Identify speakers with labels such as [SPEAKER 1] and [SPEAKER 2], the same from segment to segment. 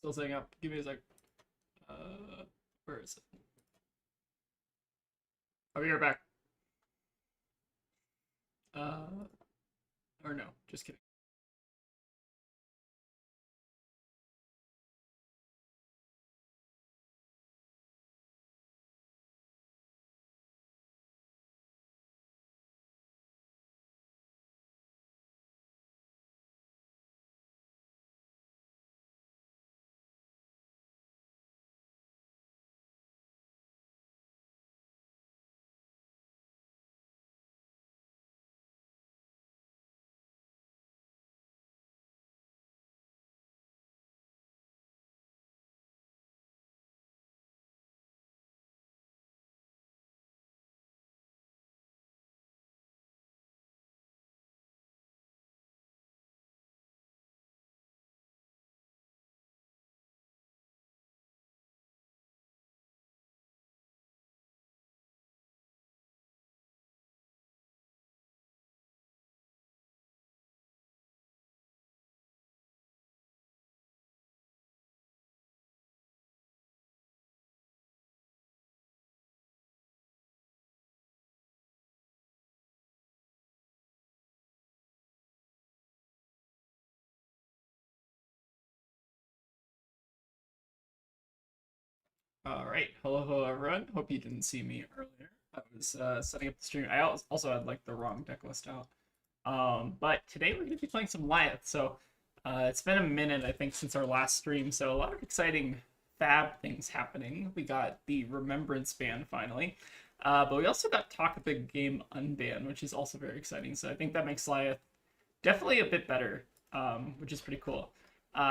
[SPEAKER 1] Still setting up. Give me a sec. Where is it? Oh, you're back. Or no, just kidding. All right, hello everyone. Hope you didn't see me earlier. I was setting up the stream. I also had like the wrong deck list out. But today we're going to be playing some Lyath. So it's been a minute, I think, since our last stream. So a lot of exciting fab things happening. We got the Remembrance ban finally. But we also got Talk a Big Game unban, which is also very exciting. So I think that makes Lyath definitely a bit better, which is pretty cool.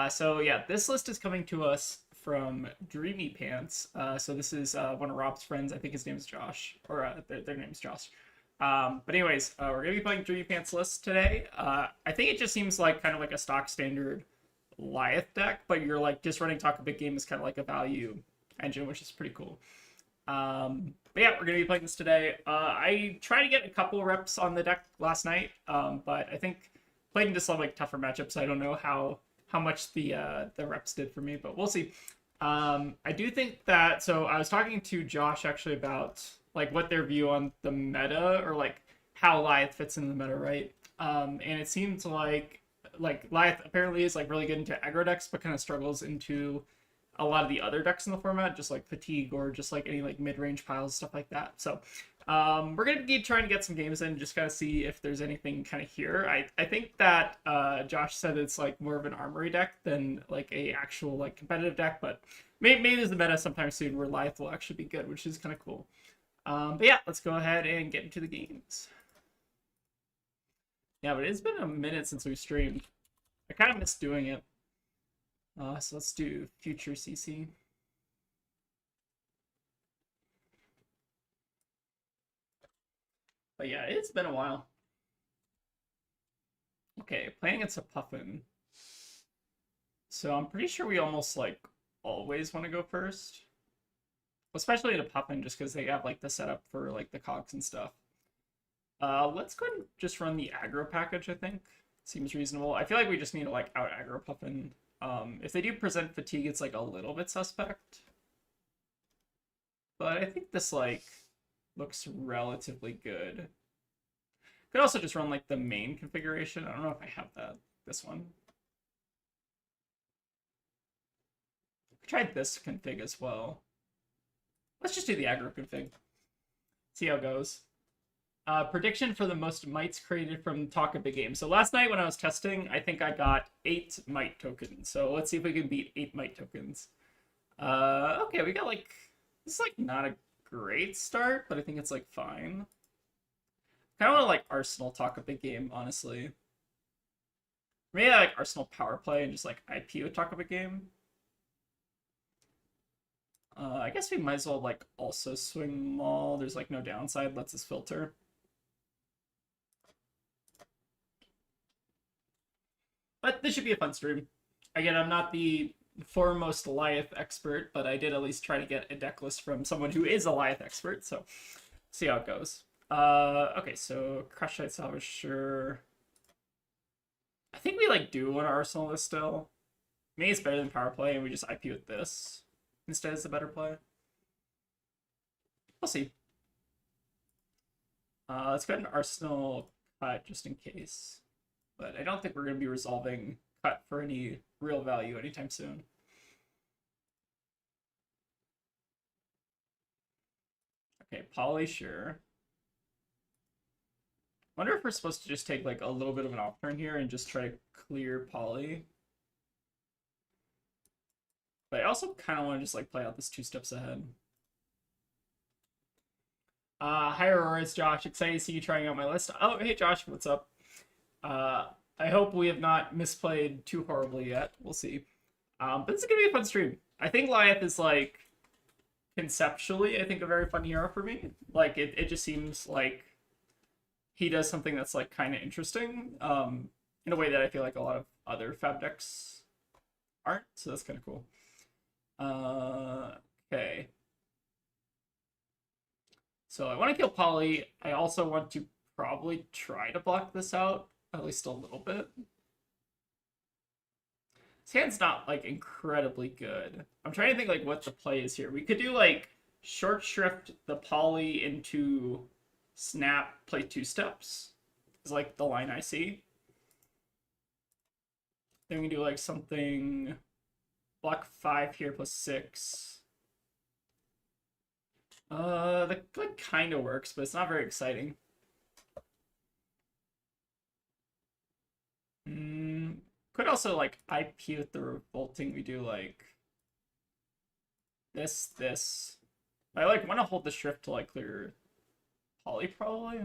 [SPEAKER 1] So yeah, this list is coming to us from DreamyPants. So this is one of Rob's friends. I think his name is Josh, or their name is Josh. But anyways, we're gonna be playing DreamyPants list today. I think it just seems like kind of like a stock standard Lyath deck, but you're like just running Talk a Big Game is kind of like a value engine, which is pretty cool. But yeah, we're gonna be playing this today. I tried to get a couple reps on the deck last night, but I think played into some like tougher matchups. I don't know how much the reps did for me, but we'll see. I do think that, so I was talking to Josh actually about like what their view on the meta, or like how Lyath fits in the meta, right? And it seems like Lyath apparently is like really good into aggro decks, but kind of struggles into a lot of the other decks in the format, just like Fatigue or just like any like mid-range piles, stuff like that. So we're going to be trying to get some games in, just kind of see if there's anything kind of here. I think that Josh said it's like more of an armory deck than like a actual like competitive deck, but maybe there's a meta sometime soon where Lyath will actually be good, which is kind of cool. But yeah, let's go ahead and get into the games. Yeah, but it's been a minute since we streamed. I kind of missed doing it. So let's do future CC. But yeah, it's been a while. Okay, playing against a Puffin. So I'm pretty sure we almost like always want to go first. Especially in a Puffin, just because they have like the setup for like the cogs and stuff. Let's go ahead and just run the aggro package, I think. Seems reasonable. I feel like we just need to like out aggro Puffin. If they do present fatigue, it's like a little bit suspect. But I think this like looks relatively good. Could also just run like the main configuration. I don't know if I have that. This one. Tried this config as well. Let's just do the aggro config. See how it goes. Prediction for the most mites created from Talk a Big Game. So last night when I was testing, I think I got 8 mite tokens. So let's see if we can beat 8 mite tokens. Okay, we got like, this is like not a great start, but I think it's like fine. Kind of want to like Arsenal Talk a Big Game, honestly. Maybe like Arsenal Power Play and just like IP with Talk a Big Game. I guess we might as well like also swing Maul. There's like no downside, lets us filter. But this should be a fun stream. Again, I'm not the foremost Lyath expert, but I did at least try to get a deck list from someone who is a Lyath expert, so see how it goes. Okay, so Crush Ice Salvage, sure. I think we like do want to Arsenal this still. Maybe it's better than Power Play, and we just IP with this instead is a better play. We'll see. Let's go ahead and Arsenal cut just in case. But I don't think we're going to be resolving cut for any real value anytime soon. Okay, Poly, sure. Wonder if we're supposed to just take like a little bit of an off turn here and just try to clear Poly. But I also kind of want to just like play out this 2 steps ahead. Hi Aurora, it's Josh. Excited to see you trying out my list. Oh, hey Josh, what's up? I hope we have not misplayed too horribly yet. We'll see. But this is gonna be a fun stream. I think Lyath is like conceptually, I think, a very fun hero for me. Like it just seems like he does something that's like kind of interesting, in a way that I feel like a lot of other Fab decks aren't. So that's kind of cool. Okay. So I want to kill Poly. I also want to probably try to block this out, at least a little bit. His hand's not like incredibly good. I'm trying to think like what the play is here. We could do like short shrift the Poly into snap, play 2 steps is like the line I see. Then we can do like something block 5 here plus 6. That like kind of works, but it's not very exciting. Could also like IP with the revolting. We do like this. I like want to hold the shrift to like clear Poly probably.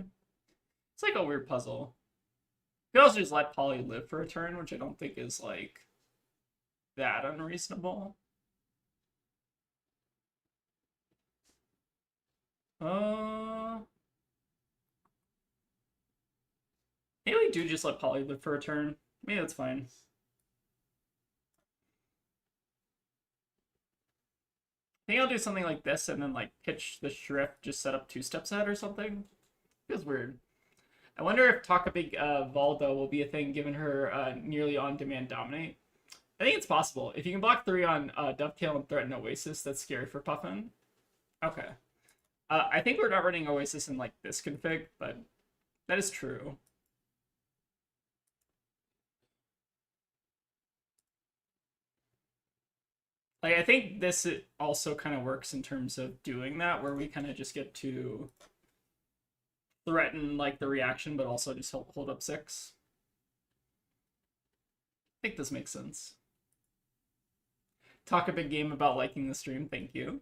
[SPEAKER 1] It's like a weird puzzle. You could also just let Poly live for a turn, which I don't think is like that unreasonable. Maybe we do just let Poly live for a turn. Maybe that's fine. I think I'll do something like this and then like pitch the shrift, just set up 2 steps ahead or something. Feels weird. I wonder if Talk a Big Valda will be a thing given her nearly on-demand dominate. I think it's possible. If you can block 3 on Dovetail and threaten Oasis, that's scary for Puffin. Okay. I think we're not running Oasis in like this config, but that is true. Like, I think this also kind of works in terms of doing that, where we kind of just get to threaten like the reaction, but also just hold up 6. I think this makes sense. Talk a big game about liking the stream. Thank you.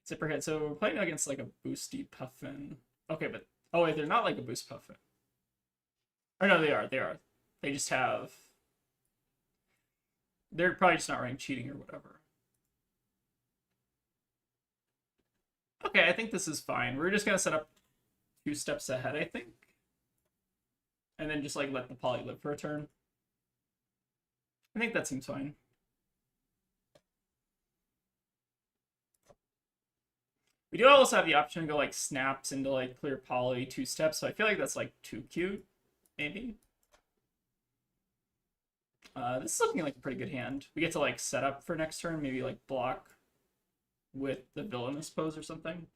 [SPEAKER 1] Zipperhead. So we're playing against like a boosty Puffin. Okay, but oh wait, they're not like a boost Puffin. Or no, they are. They just have. They're probably just not running cheating or whatever. Okay, I think this is fine. We're just gonna set up 2 steps ahead, I think. And then just like let the Poly live for a turn. I think that seems fine. We do also have the option to go like snaps into like clear Poly 2 steps, so I feel like that's like too cute, maybe. This is looking like a pretty good hand. We get to like set up for next turn, maybe like block with the villainous pose or something.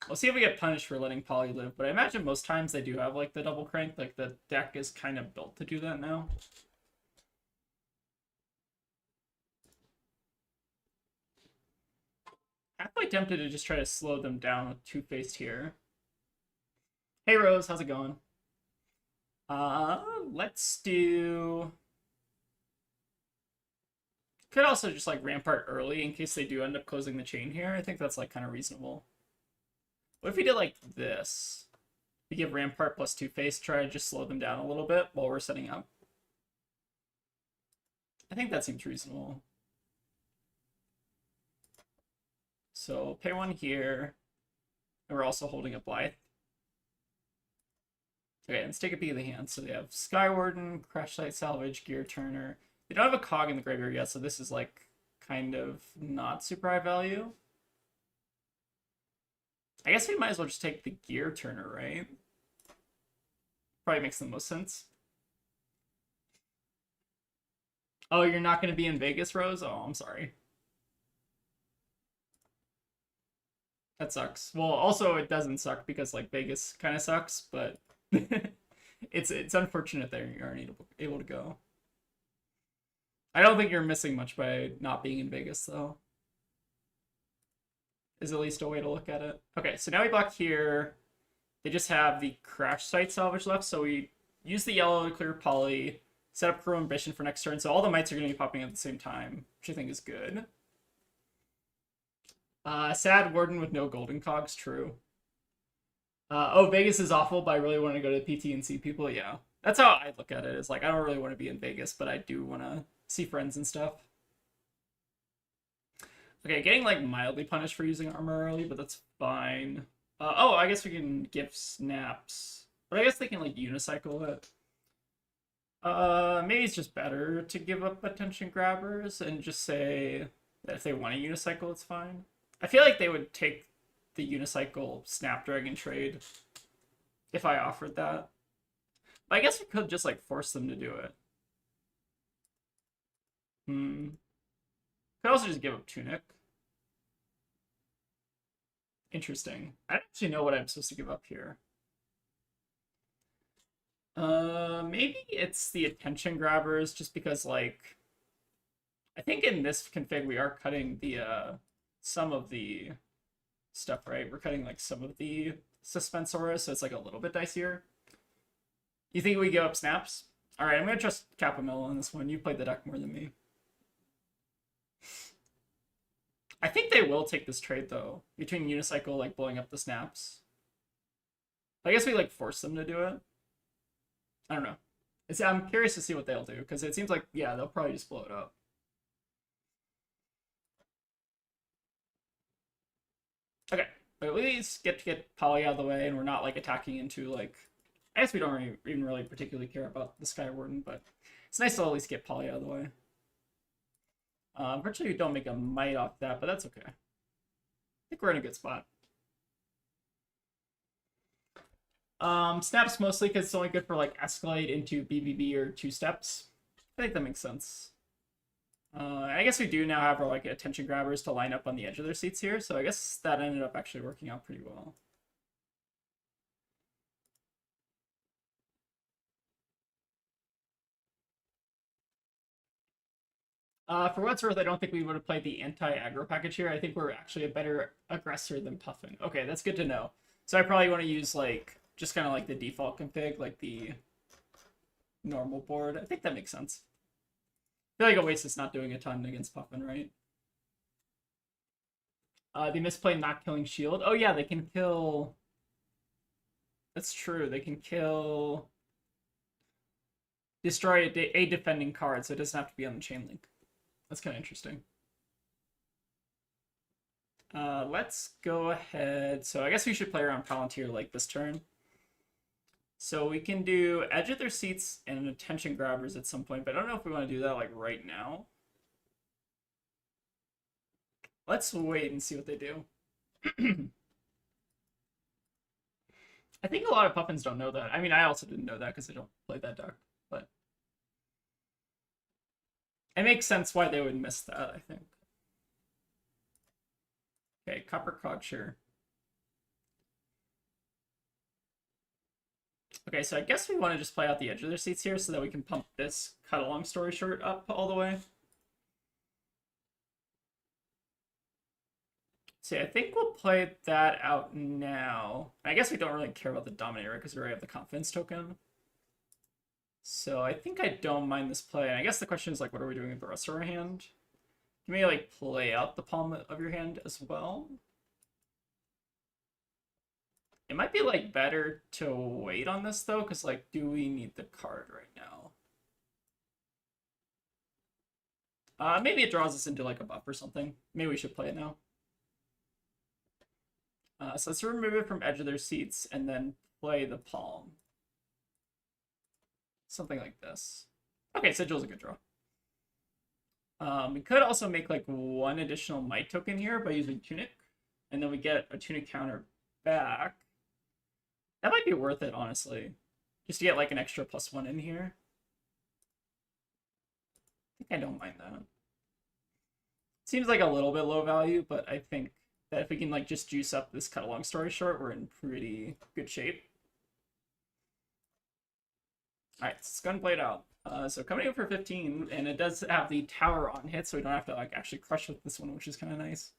[SPEAKER 1] We'll see if we get punished for letting Poly live, but I imagine most times they do have like the double crank, like the deck is kind of built to do that now. tempted to just try to slow them down with Two-Faced here. Hey Rose, how's it going? Let's do... Could also just like Rampart early in case they do end up closing the chain here. I think that's like kind of reasonable. What if we did like this? We give Rampart plus Two-Face, try to just slow them down a little bit while we're setting up. I think that seems reasonable. So pay one here. And we're also holding up Lyath. Okay, let's take a peek at the hand. So they have Skywarden, Crash Site Salvage, Gear Turner. They don't have a cog in the graveyard yet, so this is like kind of not super high value. I guess we might as well just take the Gear Turner, right? Probably makes the most sense. Oh, you're not going to be in Vegas, Rose? Oh, I'm sorry. That sucks. Well, also it doesn't suck because like Vegas kind of sucks, but it's unfortunate that you aren't able to go. I don't think you're missing much by not being in Vegas, though. Is at least a way to look at it. Okay, so now we block here. They just have the Crash Site Salvage left, so we use the yellow to clear Poly, set up Cruel Ambition for next turn, so all the mites are going to be popping at the same time, which I think is good. Sad Warden with no golden cogs, true. Oh, Vegas is awful, but I really want to go to PT and see people. Yeah, that's how I look at it. Is like I don't really want to be in Vegas, but I do want to see friends and stuff. Okay, getting like mildly punished for using armor early, but that's fine. Oh, I guess we can give snaps, but I guess they can like unicycle it. Maybe it's just better to give up attention grabbers and just say that if they want to unicycle, it's fine. I feel like they would take the unicycle Snapdragon trade if I offered that. But I guess we could just like force them to do it. Could also just give up Tunic. Interesting. I don't actually know what I'm supposed to give up here. Maybe it's the attention grabbers just because like I think in this config we are cutting the some of the stuff, right? We're cutting like some of the Suspensora, so it's like a little bit dicier. You think we give up snaps? Alright, I'm gonna trust Capamel on this one. You played the deck more than me. I think they will take this trade though, between Unicycle like blowing up the snaps. I guess we like force them to do it. I don't know. I'm curious to see what they'll do, because it seems like, yeah, they'll probably just blow it up. Okay, but at least get to get Poly out of the way, and we're not like attacking into like... I guess we don't even really particularly care about the Skywarden, but it's nice to at least get Poly out of the way. Unfortunately, we don't make a mite off that, but that's okay. I think we're in a good spot. Snaps mostly because it's only good for like escalate into BBB or 2 steps. I think that makes sense. I guess we do now have our like attention grabbers to line up on the edge of their seats here, so I guess that ended up actually working out pretty well. For what's worth, I don't think we would have played the anti-aggro package here. I think we're actually a better aggressor than Puffin. Okay, that's good to know. So I probably want to use like just kind of like the default config, like the normal board. I think that makes sense. I feel like Oasis not doing a ton against Puffin, right? They misplay not killing shield. Oh yeah, they can kill... That's true. They can kill... Destroy a defending card, so it doesn't have to be on the chain link. That's kind of interesting. Let's go ahead. So I guess we should play around Palantir like this turn. So we can do edge of their seats and attention grabbers at some point, but I don't know if we want to do that like right now. Let's wait and see what they do. I think a lot of Puffins don't know that. I mean, I also didn't know that because I don't play that deck, but it makes sense why they would miss that, I think. Okay, Copper Cog, sure. Okay, so I guess we want to just play out the edge of their seats here so that we can pump this, cut a long story short, up all the way. See, I think we'll play that out now. I guess we don't really care about the Dominator because we already have the Confidence token. So I think I don't mind this play. And I guess the question is, like, what are we doing with the rest of our hand? You may, like, play out the palm of your hand as well. It might be, like, better to wait on this, though, because, like, do we need the card right now? Maybe it draws us into, like, a buff or something. Maybe we should play it now. So let's remove it from edge of their seats and then play the palm. Something like this. Okay, Sigil's a good draw. We could also make like one additional might token here by using Tunic, and then we get a Tunic counter back. That might be worth it, honestly. Just to get like an extra +1 in here. I think I don't mind that. Seems like a little bit low value, but I think that if we can like just juice up this cut a long story short, we're in pretty good shape. Alright, it's Gunblade out. So coming in for 15, and it does have the tower on hit, so we don't have to like actually crush with this one, which is kind of nice.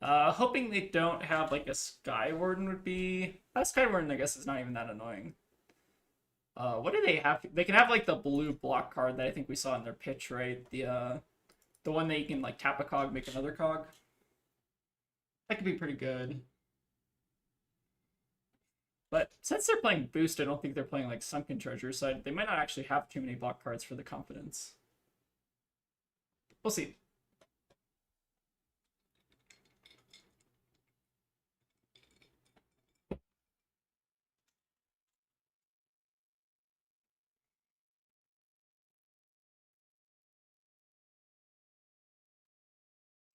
[SPEAKER 1] Hoping they don't have like a Sky Warden would be... Sky Warden, I guess, is not even that annoying. What do they have? They can have like the blue block card that I think we saw in their pitch, right? The one that you can like tap a cog, make another cog. That could be pretty good. But since they're playing Boost, I don't think they're playing like Sunken Treasure, so they might not actually have too many block cards for the Confidence. We'll see.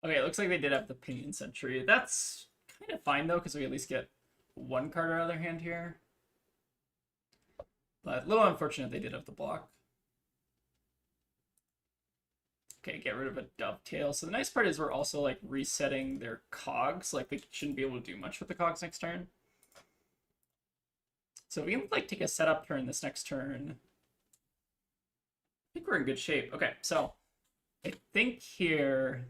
[SPEAKER 1] Okay, it looks like they did have the Pinion Sentry. That's kind of fine, though, because we at least get one card out of their hand here. But a little unfortunate they did have the block. Okay, get rid of a Dovetail. So the nice part is we're also, like, resetting their cogs. Like, they shouldn't be able to do much with the cogs next turn. So we can, like, take a setup turn this next turn. I think we're in good shape. Okay, so I think here...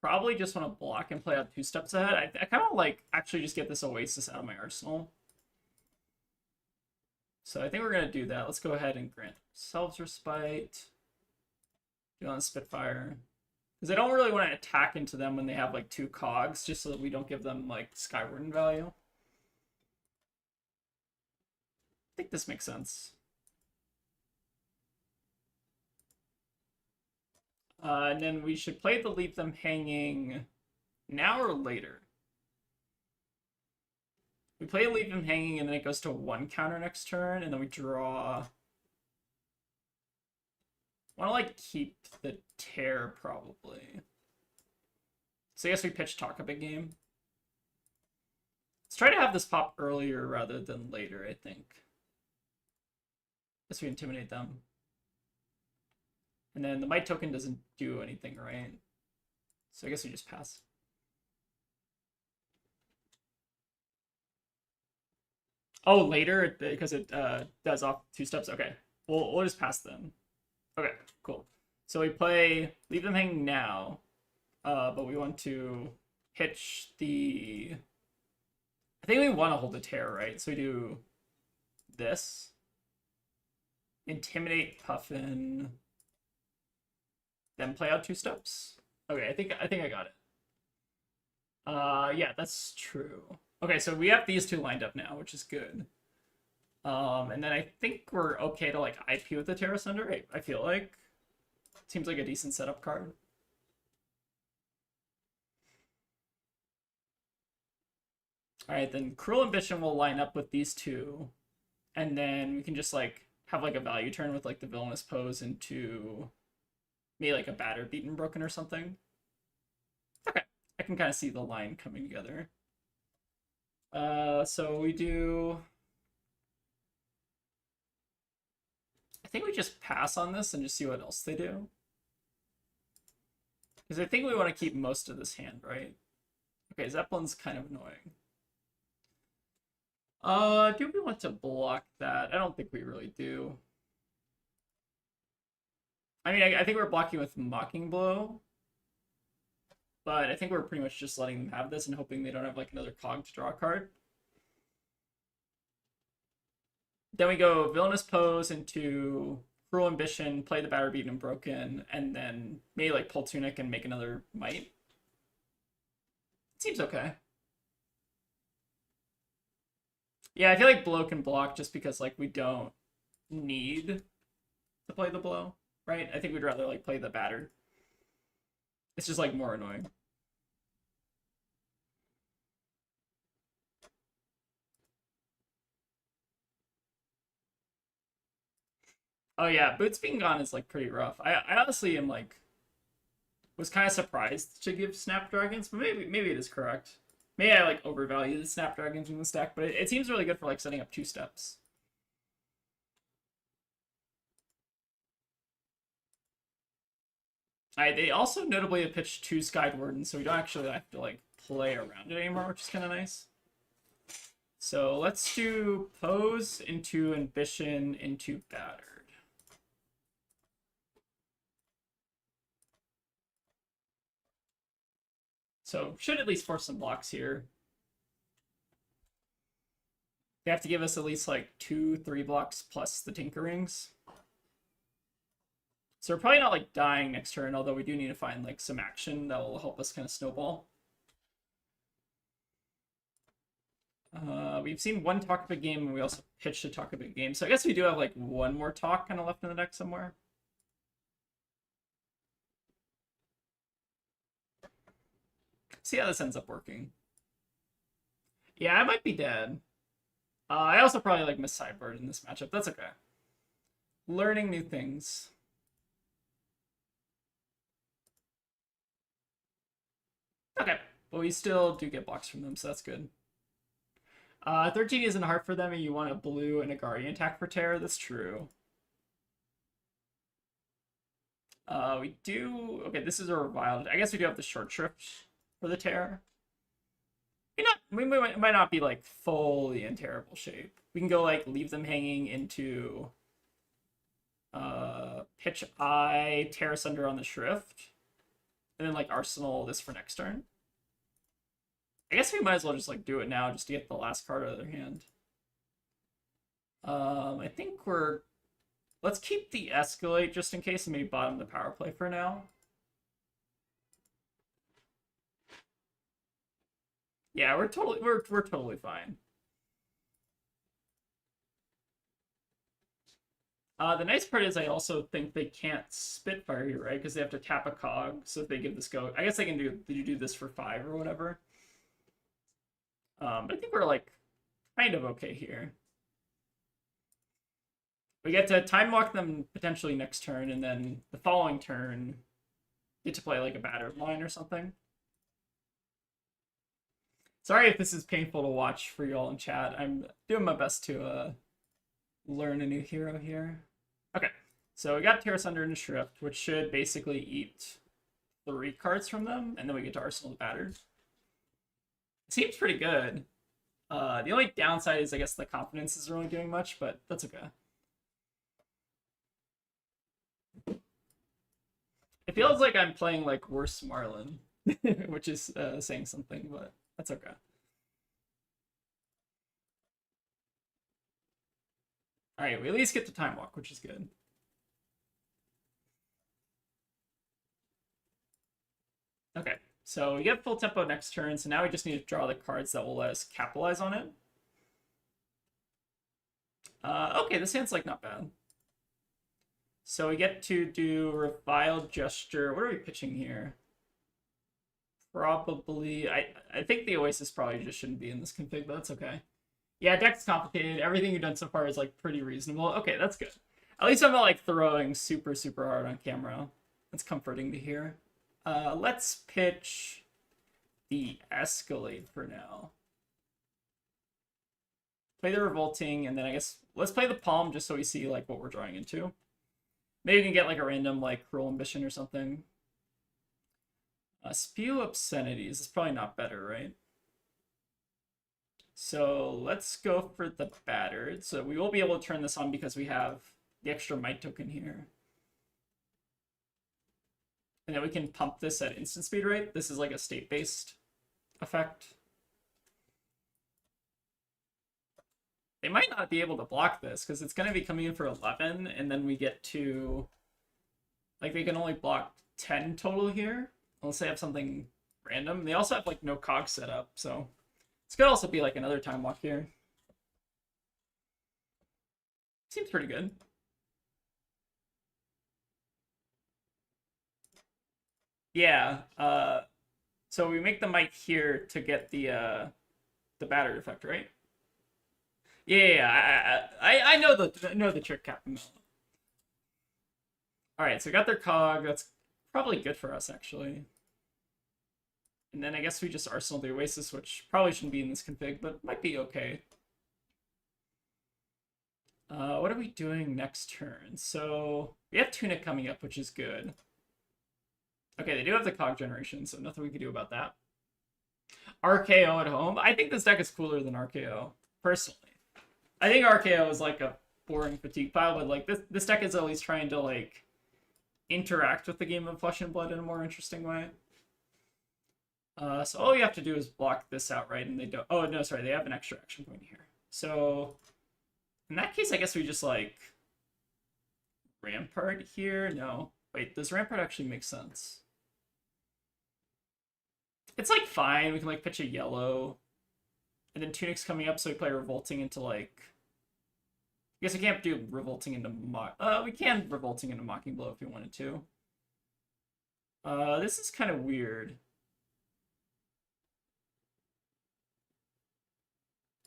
[SPEAKER 1] probably just want to block and play out 2 steps ahead. I kind of like actually just get this Oasis out of my arsenal. So I think we're going to do that. Let's go ahead and grant ourselves Respite. Do on Spitfire. Because I don't really want to attack into them when they have like 2 cogs, just so that we don't give them like Skywarden value. I think this makes sense. And then we should play the Leave Them Hanging now or later. We play Leave Them Hanging, and then it goes to 1 counter next turn, and then we draw... I want to, like, keep the Tear, probably. So I guess we pitch Talk a Big Game. Let's try to have this pop earlier rather than later, I think. Guess we intimidate them. And then the Might token doesn't do anything, right? So I guess we just pass. Oh, later? Because it does off 2 steps? Okay. We'll just pass then. Okay, cool. So we play Leave Them Hanging now. But we want to pitch the... I think we want to hold the Tear, right? So we do this. Intimidate Puffin... then play out 2 steps. Okay, I think I got it. Yeah, that's true. Okay, so we have these 2 lined up now, which is good. And then I think we're okay to like IP with the Terra Sunder. I feel like seems like a decent setup card. All right, then Cruel Ambition will line up with these 2, and then we can just like have like a value turn with like the Villainous Pose into maybe like a Battered, Beaten, Broken or something. Okay, I can kind of see the line coming together. So we do... I think we just pass on this and just see what else they do. Because I think we want to keep most of this hand, right? Okay, Zeppelin's kind of annoying. Do we want to block that? I don't think we really do. I mean, I think we're blocking with Mocking Blow. But I think we're pretty much just letting them have this and hoping they don't have like another cog to draw a card. Then we go Villainous Pose into Cruel Ambition, play the Battered, Beaten, and Broken, and then maybe like pull Tunic and make another Might. Seems okay. Yeah, I feel like Blow can block just because like we don't need to play the Blow, right? I think we'd rather like play the Battered. It's just like more annoying. Oh yeah, Boots being gone is like pretty rough. I honestly am like was kind of surprised to give Snapdragons, but maybe it is correct. Maybe I like overvalue the Snapdragons in the stack, but it seems really good for like setting up 2 steps. They also notably have pitched 2 Skyward, so we don't actually have to like play around it anymore, which is kind of nice. So let's do Pose into Ambition into Battered. So should at least force some blocks here. They have to give us at least like 2-3 blocks plus the Tinkerings. So we're probably not like dying next turn, although we do need to find like some action that will help us kind of snowball. We've seen one Talk a Big Game, and we also pitched a Talk a Big Game. So I guess we do have like one more Talk kind of left in the deck somewhere. See how this ends up working. Yeah, I might be dead. I also probably like miss Sideboard in this matchup. That's okay. Learning new things. Okay, but we still do get blocks from them, so that's good. 13 isn't hard for them, and you want a blue and a Guardian attack for Terror. That's true. We do... Okay, this is a Reviled. I guess we do have the Short Shrift for the Terror. We might not be, like, fully in terrible shape. We can go, like, leave them hanging into... Pitch Eye, Terror Sunder on the Shrift. And then, like, Arsenal this for next turn. I guess we might as well just like do it now just to get the last card out of their hand. I think we're... Let's keep the Escalate just in case and maybe bottom the Power Play for now. Yeah, we're totally fine. The nice part is I also think they can't Spitfire here, right? Because they have to tap a cog. So if they give this go, I guess they can do this for 5 or whatever. But I think we're like kind of okay here. We get to time walk them potentially next turn, and then the following turn get to play like a Battered line or something. Sorry if this is painful to watch for you all in chat. I'm doing my best to learn a new hero here. Okay, so we got Terror Sunder and Shrift, which should basically eat 3 cards from them, and then we get to Arsenal the Battered. It seems pretty good. The only downside is I guess the confidence isn't really doing much, but that's okay. It feels like I'm playing like worse Marlin, which is saying something, but that's okay. All right, we at least get the time walk, which is good. Okay, so we get full tempo next turn, so now we just need to draw the cards that will let us capitalize on it. Okay, this hand's like not bad. So we get to do Reviled Gesture. What are we pitching here? Probably, I think the Oasis probably just shouldn't be in this config, but that's okay. Yeah, deck's complicated. Everything you've done so far is like pretty reasonable. Okay, that's good. At least I'm not like throwing super hard on camera. That's comforting to hear. Let's pitch the Escalade for now. Play the Revolting, and then I guess let's play the Palm just so we see like what we're drawing into. Maybe we can get like a random like Cruel Ambition or something. Spew Obscenities is probably not better, right? So let's go for the Battered. So we will be able to turn this on because we have the extra Might token here. And then we can pump this at instant speed rate. This is like a state-based effect. They might not be able to block this because it's going to be coming in for 11, and then we get to... Like, they can only block 10 total here, unless they have something random. They also have, like, no cog set up, so... This could also be, like, another time walk here. Seems pretty good. Yeah, so we make the mic here to get the battery effect, right? Yeah, I know the trick, Captain. All right, so we got their cog. That's probably good for us, actually. And then I guess we just arsenal the Oasis, which probably shouldn't be in this config, but might be okay. What are we doing next turn? So we have Tunic coming up, which is good. Okay, they do have the cog generation, so nothing we can do about that. RKO at home. I think this deck is cooler than RKO, personally. I think RKO is like a boring fatigue pile, but like this deck is at least trying to like interact with the game of Flesh and Blood in a more interesting way. So all you have to do is block this outright, and they don't. Oh no, sorry, they have an extra action point here. So in that case, I guess we just like Rampart here. No, wait, does Rampart actually make sense? It's like fine. We can like pitch a yellow, and then Tunic's coming up, so we play Revolting into like. I guess we can't do Revolting into we can Revolting into Mocking Blow if we wanted to. This is kind of weird.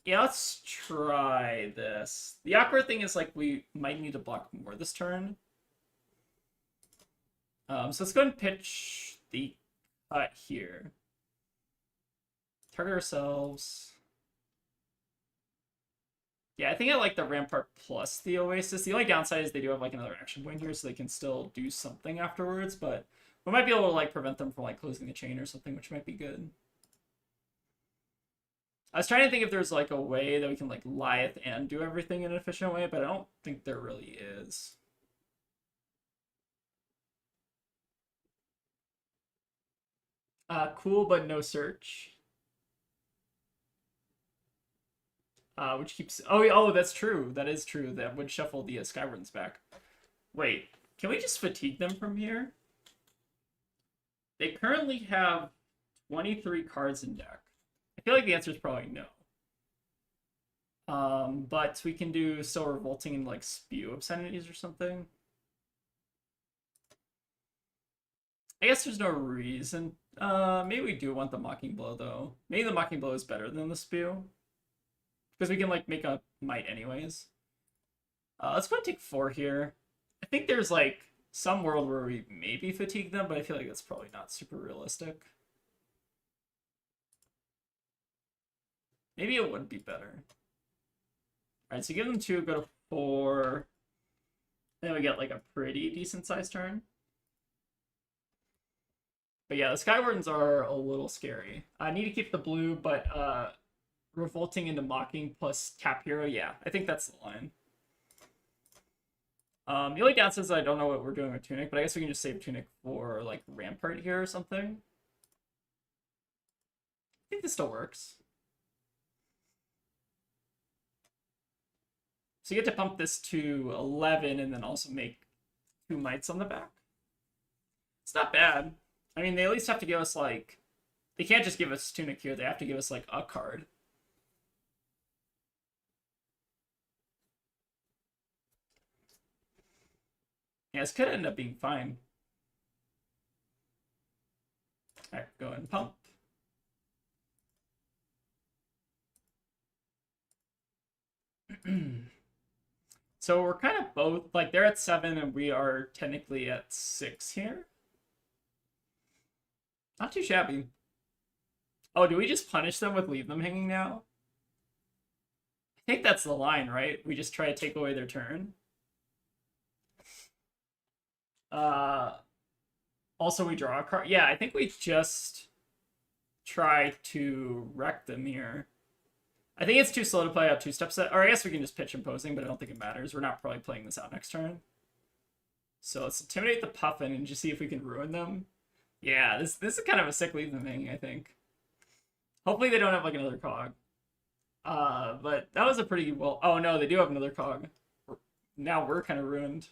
[SPEAKER 1] Yeah, let's try this. The awkward thing is like we might need to block more this turn. So let's go ahead and pitch the cut here. Target ourselves. Yeah, I think I like the Rampart plus the Oasis. The only downside is they do have like another action point here, so they can still do something afterwards, but we might be able to like prevent them from like closing the chain or something, which might be good. I was trying to think if there's like a way that we can like Lyath and do everything in an efficient way, but I don't think there really is. Cool, but no search. Which keeps... Oh, that's true. That is true. That would shuffle the Skywardens back. Wait, can we just fatigue them from here? They currently have 23 cards in deck. I feel like the answer is probably no. But we can do Still Revolting and like spew Obscenities or something. I guess there's no reason. Maybe we do want the Mocking Blow though. Maybe the Mocking Blow is better than the spew. Because we can like make a might anyways. Let's go and take 4 here. I think there's like some world where we maybe fatigue them, but I feel like that's probably not super realistic. Maybe it would be better. Alright, so give them 2, go to 4. Then we get like a pretty decent sized turn. But yeah, the Skywardens are a little scary. I need to keep the blue, but Revolting into Mocking plus tap hero, yeah, I think that's the line. The only downside is I don't know what we're doing with Tunic, but I guess we can just save Tunic for like Rampart here or something. I think this still works. So you get to pump this to 11 and then also make 2 mites on the back. It's not bad. I mean, they at least have to give us like... They can't just give us Tunic here, they have to give us like a card. Yeah, this could end up being fine. Alright, go ahead and pump. So we're kind of both, like, they're at 7 and we are technically at 6 here. Not too shabby. Oh, do we just punish them with leave them hanging now? I think that's the line, right? We just try to take away their turn. Also we draw a card. Yeah, I think we just try to wreck them here. I think it's too slow to play out 2 steps, or I guess we can just pitch imposing, but I don't think it matters. We're not probably playing this out next turn. So let's intimidate the Puffin and just see if we can ruin them. Yeah, this is kind of a sick leave them hanging, I think. Hopefully they don't have like another cog. But that was a pretty well. Oh no, they do have another cog. Now we're kind of ruined.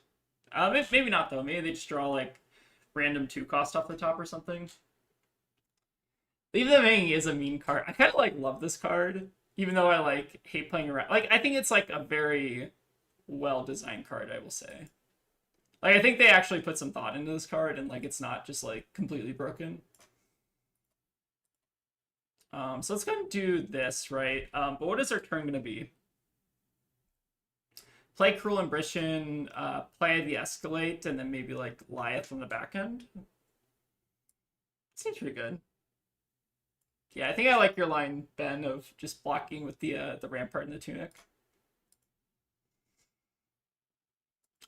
[SPEAKER 1] Maybe not though. Maybe they just draw like random 2 cost off the top or something. Leave them hanging is a mean card. I kind of like love this card, even though I like hate playing around. Like I think it's like a very well designed card. I will say. Like I think they actually put some thought into this card, and like it's not just like completely broken. So let's go and do this, right? But what is our turn going to be? Play Cruel Ambition, play the Escalate, and then maybe like Lyath on the back end. Seems pretty good. Yeah, I think I like your line, Ben, of just blocking with the Rampart and the Tunic.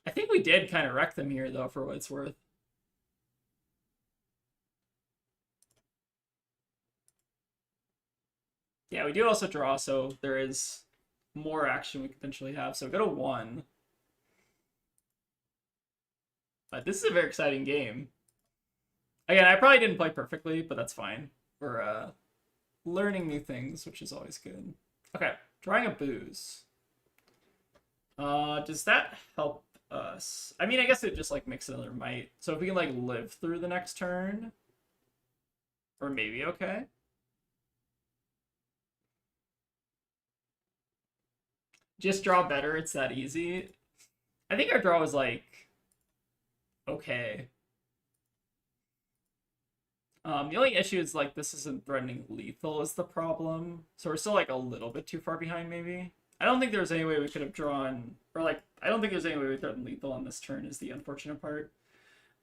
[SPEAKER 1] I think we did kind of wreck them here, though, for what it's worth. Yeah, we do also draw, so there is more action we could potentially have. So go to 1. But this is a very exciting game. Again, I probably didn't play perfectly, but that's fine. We're learning new things, which is always good. Okay, drawing a booze. Does that help us? I mean, I guess it just like makes another might. So if we can like live through the next turn, or maybe okay. Just draw better. It's that easy. I think our draw was like okay. The only issue is like this isn't threatening lethal is the problem. So we're still like a little bit too far behind maybe. I don't think there's any way we could have drawn, or like, I don't think there's any way we threaten lethal on this turn is the unfortunate part.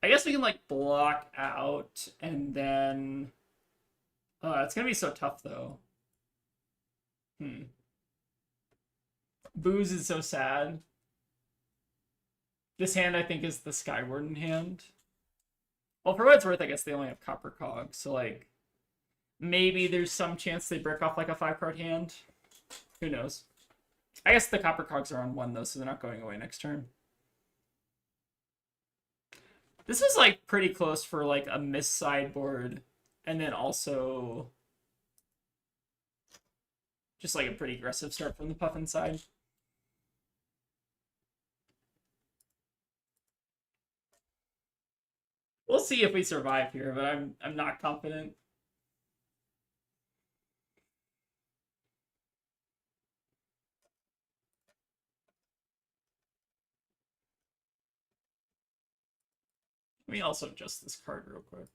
[SPEAKER 1] I guess we can like block out and then, it's gonna be so tough though. Booze is so sad. This hand I think is the Skywarden hand. Well, for what it's worth, I guess they only have Copper Cog, so like maybe there's some chance they break off like a 5-card hand. Who knows? I guess the Copper Cogs are on 1 though, so they're not going away next turn. This was like pretty close for like a miss sideboard, and then also just like a pretty aggressive start from the Puffin side. We'll see if we survive here, but I'm not confident. Let me also adjust this card real quick.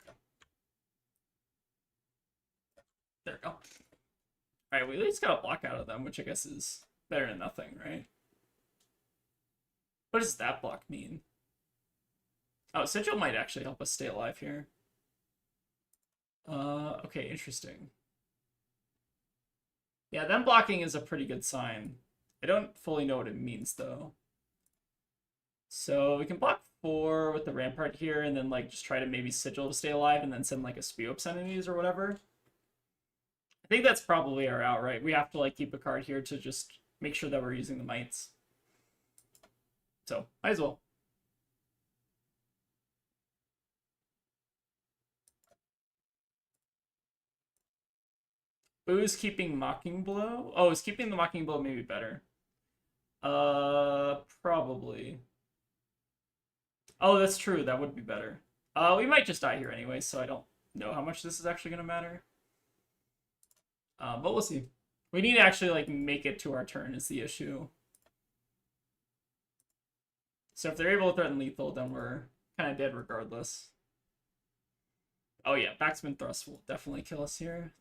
[SPEAKER 1] There we go. Alright, we at least got a block out of them, which I guess is better than nothing, right? What does that block mean? Oh, Sigil might actually help us stay alive here. Okay, interesting. Yeah, them blocking is a pretty good sign. I don't fully know what it means, though. So we can block 4 with the Rampart here, and then like just try to maybe Sigil to stay alive, and then send like a Spew Obscenities or whatever. I think that's probably our out, right? We have to like keep a card here to just make sure that we're using the mites. So, might as well. Boo's keeping Mocking Blow? Oh, is keeping the Mocking Blow maybe better? Probably. Oh, that's true. That would be better. We might just die here anyway, so I don't know how much this is actually going to matter. But we'll see. We need to actually, like, make it to our turn is the issue. So if they're able to threaten lethal, then we're kind of dead regardless. Oh yeah, Backsman Thrust will definitely kill us here.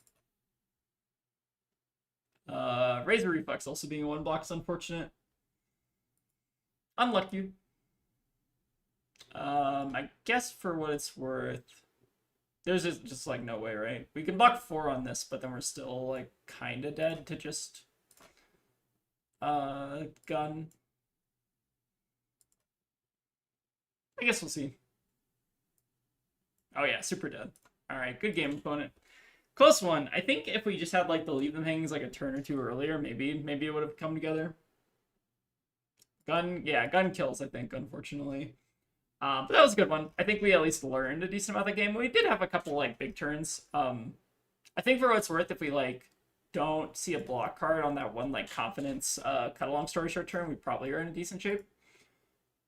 [SPEAKER 1] Razor Reflex also being a 1 block is unfortunate. Unlucky. I guess for what it's worth, there's just like no way, right? We can block 4 on this, but then we're still like kind of dead to just gun. I guess we'll see. Oh yeah, super dead. All right, good game, opponent. Close one. I think if we just had like the leave them hangings like a turn or 2 earlier, maybe it would have come together. Gun, yeah, gun kills, I think, unfortunately. But that was a good one. I think we at least learned a decent amount of the game. We did have a couple like big turns. I think for what it's worth, if we like don't see a block card on that one like confidence cut a long story short turn, we probably are in a decent shape.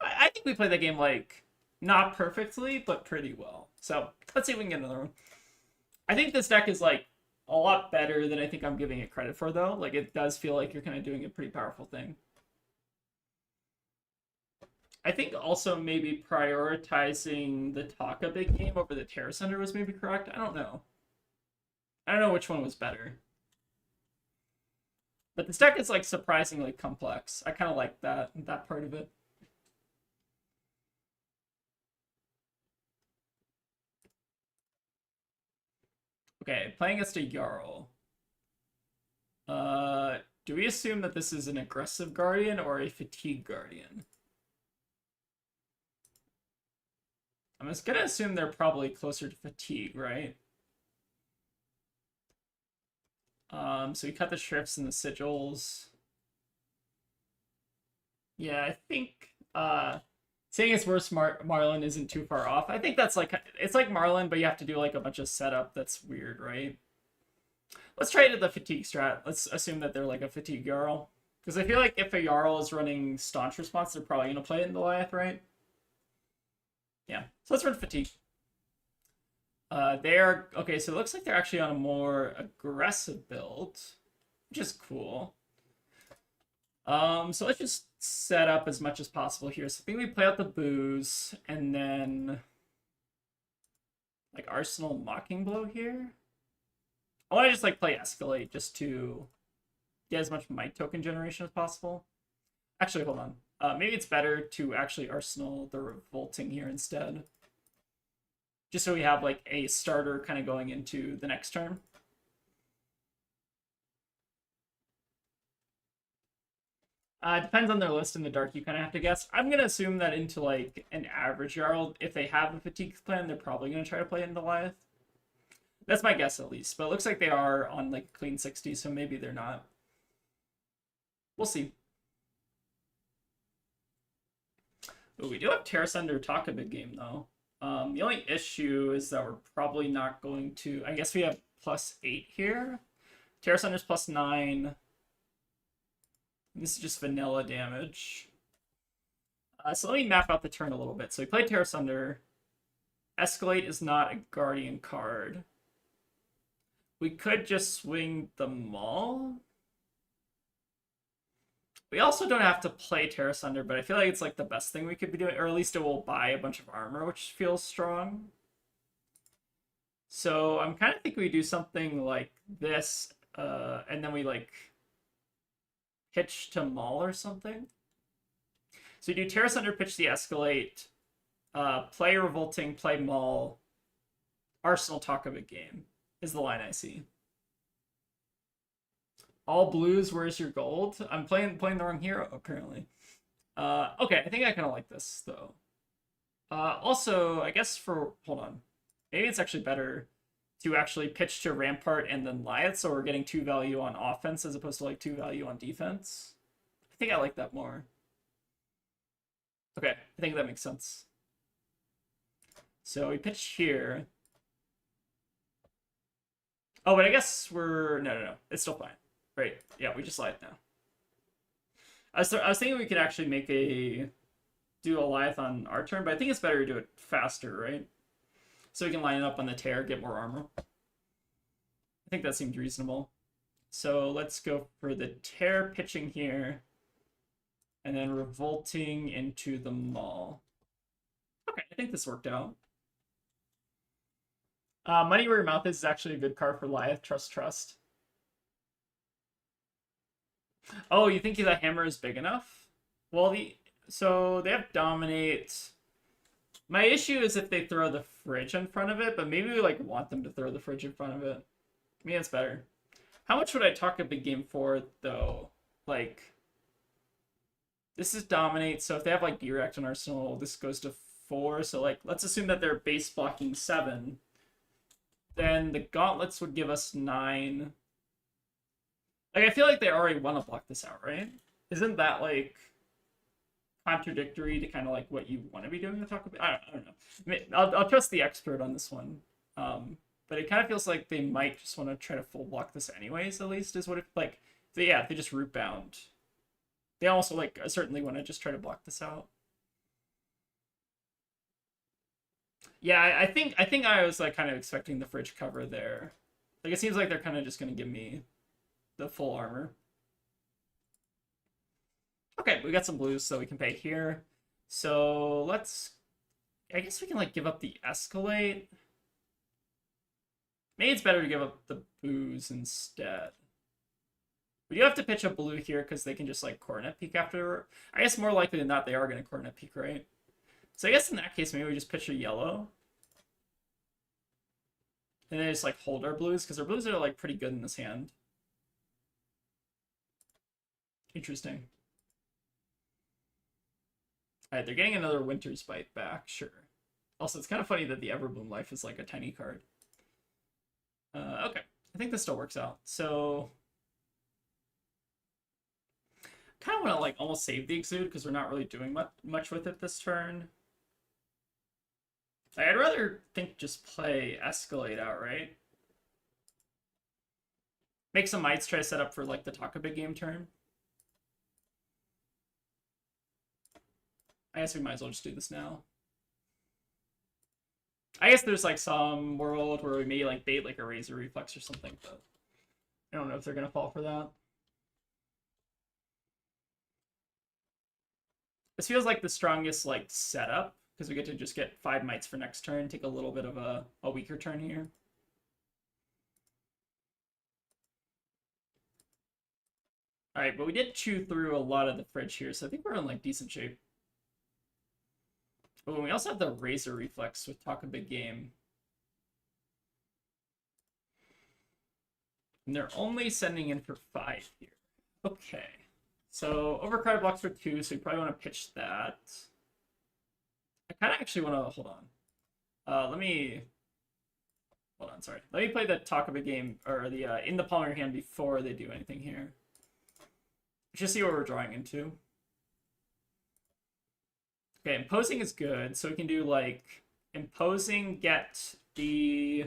[SPEAKER 1] I think we played that game like not perfectly, but pretty well. So let's see if we can get another one. I think this deck is like a lot better than I think I'm giving it credit for, though. Like, it does feel like you're kind of doing a pretty powerful thing. I think also maybe prioritizing the Taka big game over the Terra Center was maybe correct. I don't know. I don't know which one was better. But this deck is like surprisingly complex. I kind of like that part of it. Okay, playing against a Jarl. Do we assume that this is an aggressive Guardian or a fatigue Guardian? I'm just gonna assume they're probably closer to fatigue, right? So we cut the shrifts and the sigils. Yeah, I think saying it's worse Marlin isn't too far off. I think that's like it's like Marlin, but you have to do like a bunch of setup that's weird, right? Let's try to the fatigue strat. Let's assume that they're like a fatigue Jarl. Because I feel like if a Jarl is running staunch response, they're probably gonna play it in the Lyath, right? Yeah. So let's run fatigue. They are okay, so it looks like they're actually on a more aggressive build, which is cool. So let's just set up as much as possible here. So I think we play out the booze and then like Arsenal Mocking Blow here. I want to just like play Escalate just to get as much might token generation as possible. Actually, hold on. Maybe it's better to actually Arsenal the Revolting here instead. Just so we have like a starter kind of going into the next turn. Depends on their list in the dark, you kind of have to guess. I'm going to assume that into like an average Jarl, if they have a fatigue plan, they're probably going to try to play it into Lyath. That's my guess at least, but it looks like they are on like clean 60, so maybe they're not. We'll see. Ooh, we do have Terra Sunder Taka big game though. The only issue is that we're probably not going to... I guess we have +8 here. Terra Sunder's +9. This is just vanilla damage. So let me map out the turn a little bit. So we played Terra Sunder. Escalate is not a Guardian card. We could just swing the Maul. We also don't have to play Terra Sunder, but I feel like it's like the best thing we could be doing, or at least it will buy a bunch of armor, which feels strong. So I'm kind of thinking we do something like this, and then we like pitch to Maul or something. So we do Terra Sunder, pitch the Escalate, play Revolting, play Maul, Arsenal Taka big game is the line I see. All blues, where's your gold? I'm playing the wrong hero, apparently. Okay, I think I kind of like this, though. Also, I guess hold on. Maybe it's actually better to actually pitch to Rampart and then Lyath, so we're getting 2 value on offense as opposed to, like, 2 value on defense. I think I like that more. Okay, I think that makes sense. So we pitch here. Oh, but I guess we're... No. It's still fine. Right, yeah, we just Lyath now. I was thinking we could actually do a Lyath on our turn, but I think it's better to do it faster, right? So we can line it up on the tear, get more armor. I think that seems reasonable. So let's go for the tear pitching here, and then revolting into the Maul. Okay, I think this worked out. Money Where Your Mouth is actually a good card for Lyath. Trust. Oh, you think that hammer is big enough? Well, so they have Dominate. My issue is if they throw the fridge in front of it, but maybe we like want them to throw the fridge in front of it. I mean, it's better. How much would I talk a big game for, though? Like, this is Dominate, so if they have like Direct on Arsenal, this goes to 4. So like, let's assume that they're base blocking 7. Then the Gauntlets would give us 9. Like, I feel like they already want to block this out, right? Isn't that, like, contradictory to kind of like what you want to be doing with Taco Bell. I don't know. I'll trust the expert on this one. But it kind of feels like they might just want to try to full block this anyways, at least, is what it, like, if they just root bound. They also, like, certainly want to just try to block this out. Yeah, I think I was, like, kind of expecting the fridge cover there. Like, it seems like they're kind of just going to give me the full armor. Okay, we got some blues, so we can pay here. So, let's... I guess we can, like, give up the escalate. Maybe it's better to give up the booze instead. We do have to pitch a blue here because they can just like coronet peek after. I guess more likely than not they are going to coronet peek, right? So I guess in that case maybe we just pitch a yellow. And then just like hold our blues because our blues are like pretty good in this hand. Interesting. Alright, they're getting another Winter's Bite back, sure. Also, it's kind of funny that the Everbloom Life is like a tiny card. Okay, I think this still works out. So, kind of want to like almost save the Exude because we're not really doing much with it this turn. I'd rather think just play Escalate outright. Make some mites, try to set up for like the Talk a Big Game turn. I guess we might as well just do this now. I guess there's like some world where we may like bait like a Razor Reflex or something, but I don't know if they're gonna fall for that. This feels like the strongest like setup because we get to just get 5 mites for next turn, take a little bit of a weaker turn here. All right, but we did chew through a lot of the fridge here, so I think we're in like decent shape. Oh, and we also have the Razor Reflex with Talk a Big Game. And they're only sending in for 5 here. Okay. So, overcard blocks for 2, so we probably want to pitch that. I kind of actually want to... Hold on. Let me... Hold on, sorry. Let me play the Talk a Big Game, or the in the palm of your hand before they do anything here. Just see what we're drawing into. Okay, imposing is good, so we can do like imposing, get the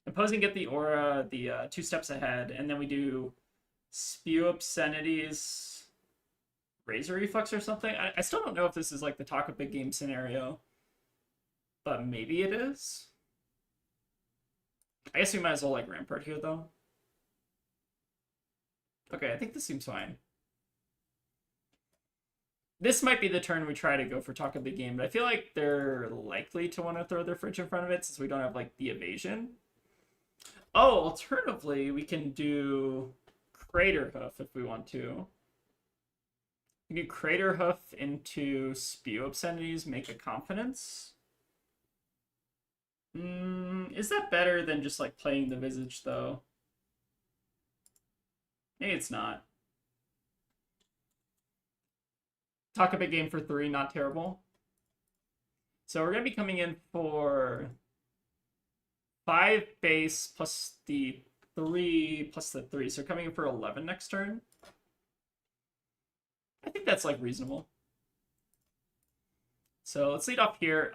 [SPEAKER 1] imposing, get the aura, the 2 steps ahead, and then we do spew obscenities, Razor Reflex or something. I still don't know if this is like the Talk a Big Game scenario, but maybe it is. I guess we might as well like Rampart here though. Okay, I think this seems fine. This might be the turn we try to go for Talk a Big Game, but I feel like they're likely to want to throw their fridge in front of it since we don't have, like, the evasion. Oh, alternatively, we can do Crater Hoof if we want to. We can do Crater Hoof into Spew Obscenities, make a Confidence. Is that better than just, like, playing the Visage, though? Maybe it's not. Talk a Big Game for 3, not terrible. So we're going to be coming in for 5 base plus the 3 plus the 3. So we're coming in for 11 next turn. I think that's like reasonable. So let's lead off here.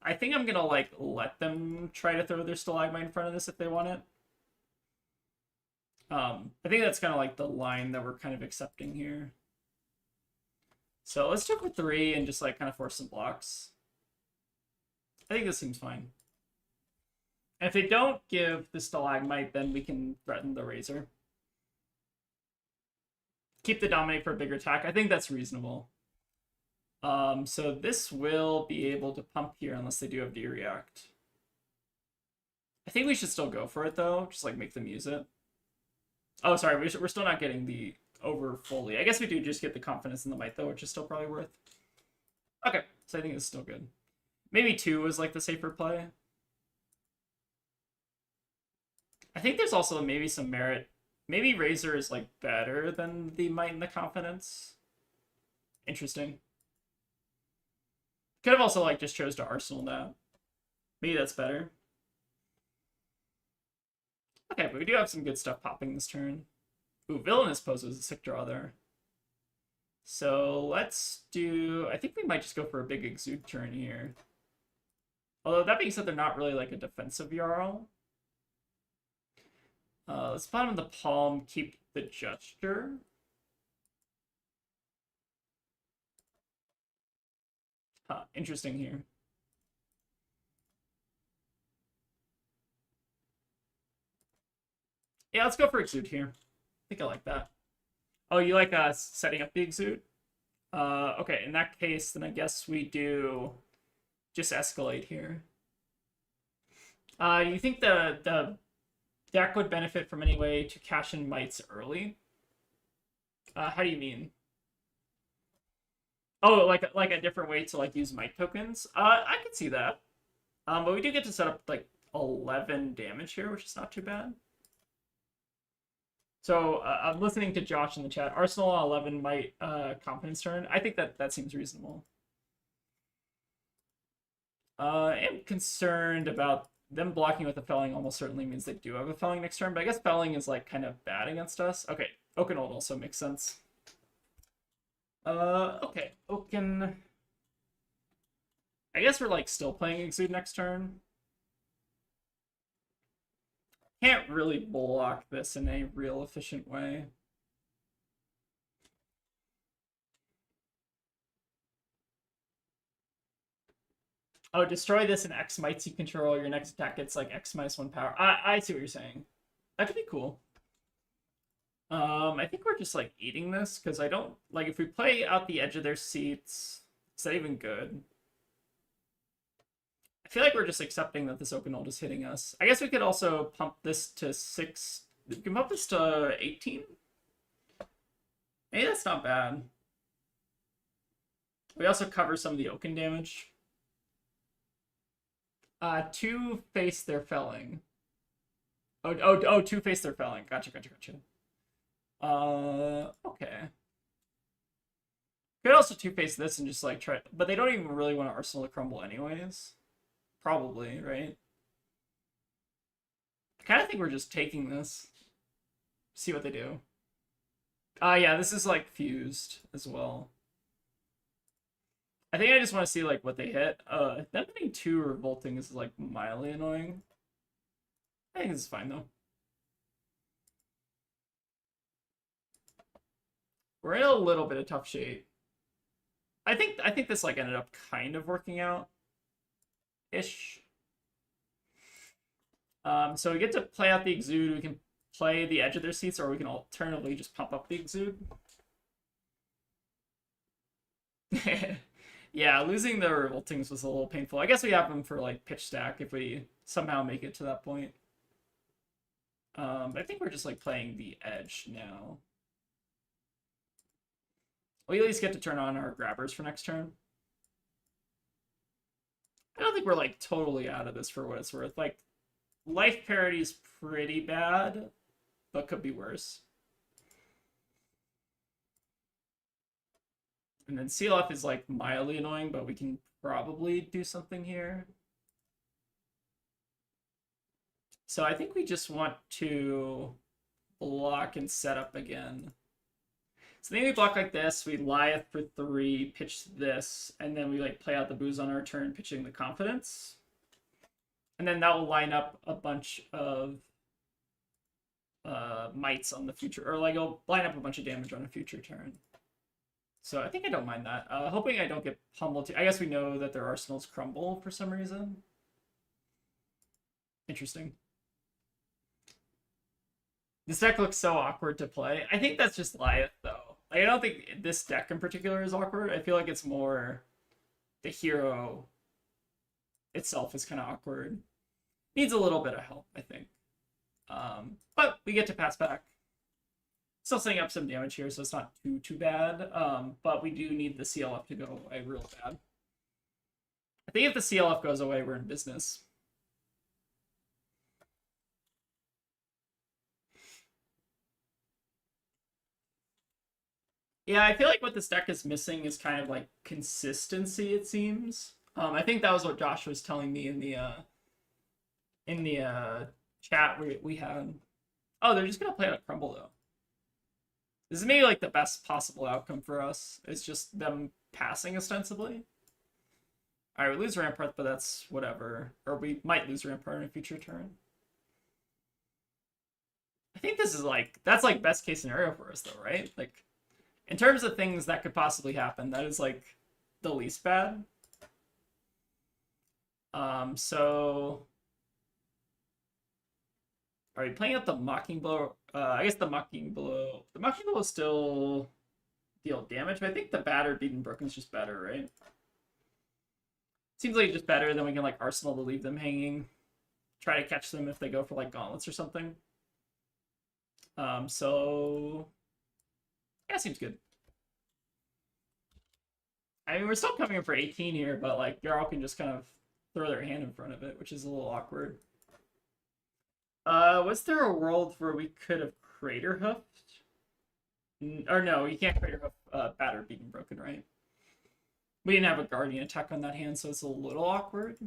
[SPEAKER 1] I think I'm going to like let them try to throw their Stalagmite in front of this if they want it. I think that's kind of like the line that we're kind of accepting here. So let's check with 3 and just like kind of force some blocks. I think this seems fine. And if they don't give the Stalagmite, then we can threaten the Razor. Keep the Dominate for a bigger attack. I think that's reasonable. So this will be able to pump here unless they do have D-React. I think we should still go for it though. Just like make them use it. Oh, sorry. We're still not getting the over fully. I guess we do just get the confidence in the might though, which is still probably worth. Okay, so I think it's still good. Maybe 2 is like the safer play. I think there's also maybe some merit. Maybe Razor is like better than the might and the confidence. Interesting. Could have also like just chose to Arsenal that. Maybe that's better. Okay, but we do have some good stuff popping this turn. Ooh, Villainous Pose was a sick draw there. So let's do... I think we might just go for a big Exude turn here. Although that being said, they're not really like a defensive Jarl. Let's put him in the palm, keep the gesture. Huh, interesting here. Yeah, let's go for Exude here. I think I like that. Oh, you like setting up the Exude? Okay, in that case, then I guess we do just escalate here. You think the deck would benefit from any way to cash in mites early? How do you mean? Oh, like a different way to like use mite tokens? I could see that. But we do get to set up like 11 damage here, which is not too bad. So I'm listening to Josh in the chat. Arsenal on 11 might confidence turn. I think that seems reasonable. I am concerned about them blocking with a felling. Almost certainly means they do have a felling next turn, but I guess felling is like kind of bad against us. Okay, Oakenold also makes sense. Okay, Oaken. I guess we're like still playing Exude next turn. Can't really block this in a real efficient way. Oh, destroy this and X mites you control. Your next attack gets like X -1 power. I see what you're saying. That could be cool. I think we're just like eating this because I don't like if we play out the edge of their seats. Is that even good? I feel like we're just accepting that this Oakenold is hitting us. I guess we could also pump this to 6. We can pump this to 18. Hey, that's not bad. We also cover some of the Oaken damage. 2 face their felling. Oh, 2 face their felling. Gotcha. Okay. Could also 2-face this and just like try, but they don't even really want Arsenal to crumble anyways. Probably, right? I kind of think we're just taking this. See what they do. Yeah, this is like fused as well. I think I just want to see like what they hit. Them hitting 2 revolting is like mildly annoying. I think this is fine though. We're in a little bit of tough shape. I think this like ended up kind of working out ish. So we get to play out the Exude. We can play the edge of their seats, or we can alternatively just pump up the Exude. Yeah, losing the revoltings was a little painful. I guess we have them for like pitch stack if we somehow make it to that point. I think we're just like playing the edge now. We at least get to turn on our grabbers for next turn. I don't think we're like totally out of this for what it's worth. Like, life parity is pretty bad, but could be worse. And then seal off is like mildly annoying, but we can probably do something here. So I think we just want to block and set up again. So then we block like this, we Lyath for 3, pitch this, and then we like play out the booze on our turn, pitching the confidence. And then that will line up a bunch of mites on the future, or like it'll line up a bunch of damage on a future turn. So I think I don't mind that. Hoping I don't get pummeled too. I guess we know that their arsenals crumble for some reason. Interesting. This deck looks so awkward to play. I think that's just Lyath, though. Like, I don't think this deck in particular is awkward. I feel like it's more the hero itself is kind of awkward. Needs a little bit of help, I think. But we get to pass back. Still setting up some damage here, so it's not too bad. But we do need the CLF to go away real bad. I think if the CLF goes away, we're in business. Yeah, I feel like what this deck is missing is kind of like consistency, it seems. I think that was what Josh was telling me in the chat we had. Oh, they're just gonna play out a crumble though. This is maybe like the best possible outcome for us. It's just them passing ostensibly. Alright, we lose Rampart, but that's whatever. Or we might lose Rampart in a future turn. I think this is like, that's like best case scenario for us though, right? Like, in terms of things that could possibly happen, that is like the least bad. So are we playing up the Mocking Blow? I guess the Mocking Blow still deal damage, but I think the Battered, Beaten, Broken is just better, right? Seems like just better, then we can like Arsenal to leave them hanging. Try to catch them if they go for like gauntlets or something. So yeah, seems good. I mean, we're still coming in for 18 here, but like Jarl can just kind of throw their hand in front of it, which is a little awkward. Was there a world where we could have Crater Hoofed? Or no, you can't Crater Hoof Battered, Beaten, Broken, right? We didn't have a Guardian attack on that hand, so it's a little awkward.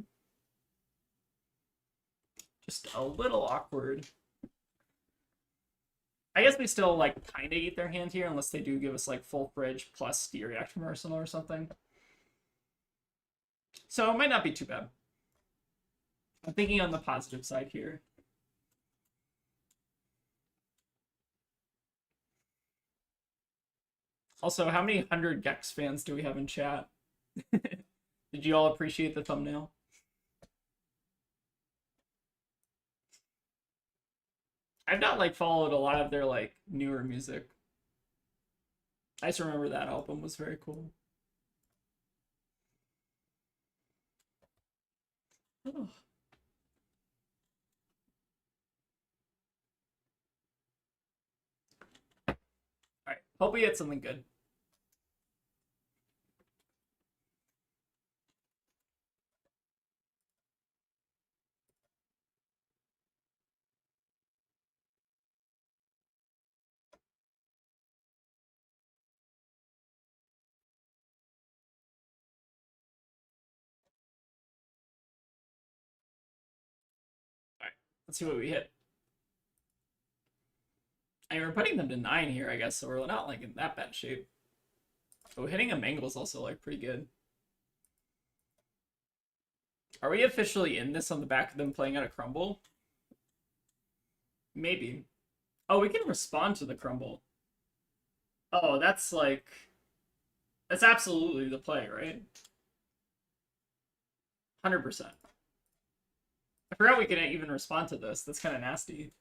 [SPEAKER 1] Just a little awkward. I guess we still, like, kind of eat their hand here, unless they do give us, like, full fridge plus D-React from Arsenal or something. So it might not be too bad. I'm thinking on the positive side here. Also, how many 100 Gex fans do we have in chat? Did you all appreciate the thumbnail? I've not like followed a lot of their like newer music. I just remember that album was very cool. Oh. Alright, hope we get something good. Let's see what we hit. I mean, we're putting them to 9 here, I guess, so we're not like in that bad shape. Oh, hitting a mangle is also like pretty good. Are we officially in this on the back of them playing out a crumble? Maybe. Oh, we can respond to the crumble. Oh, that's like... That's absolutely the play, right? 100%. I forgot we could even respond to this. That's kind of nasty.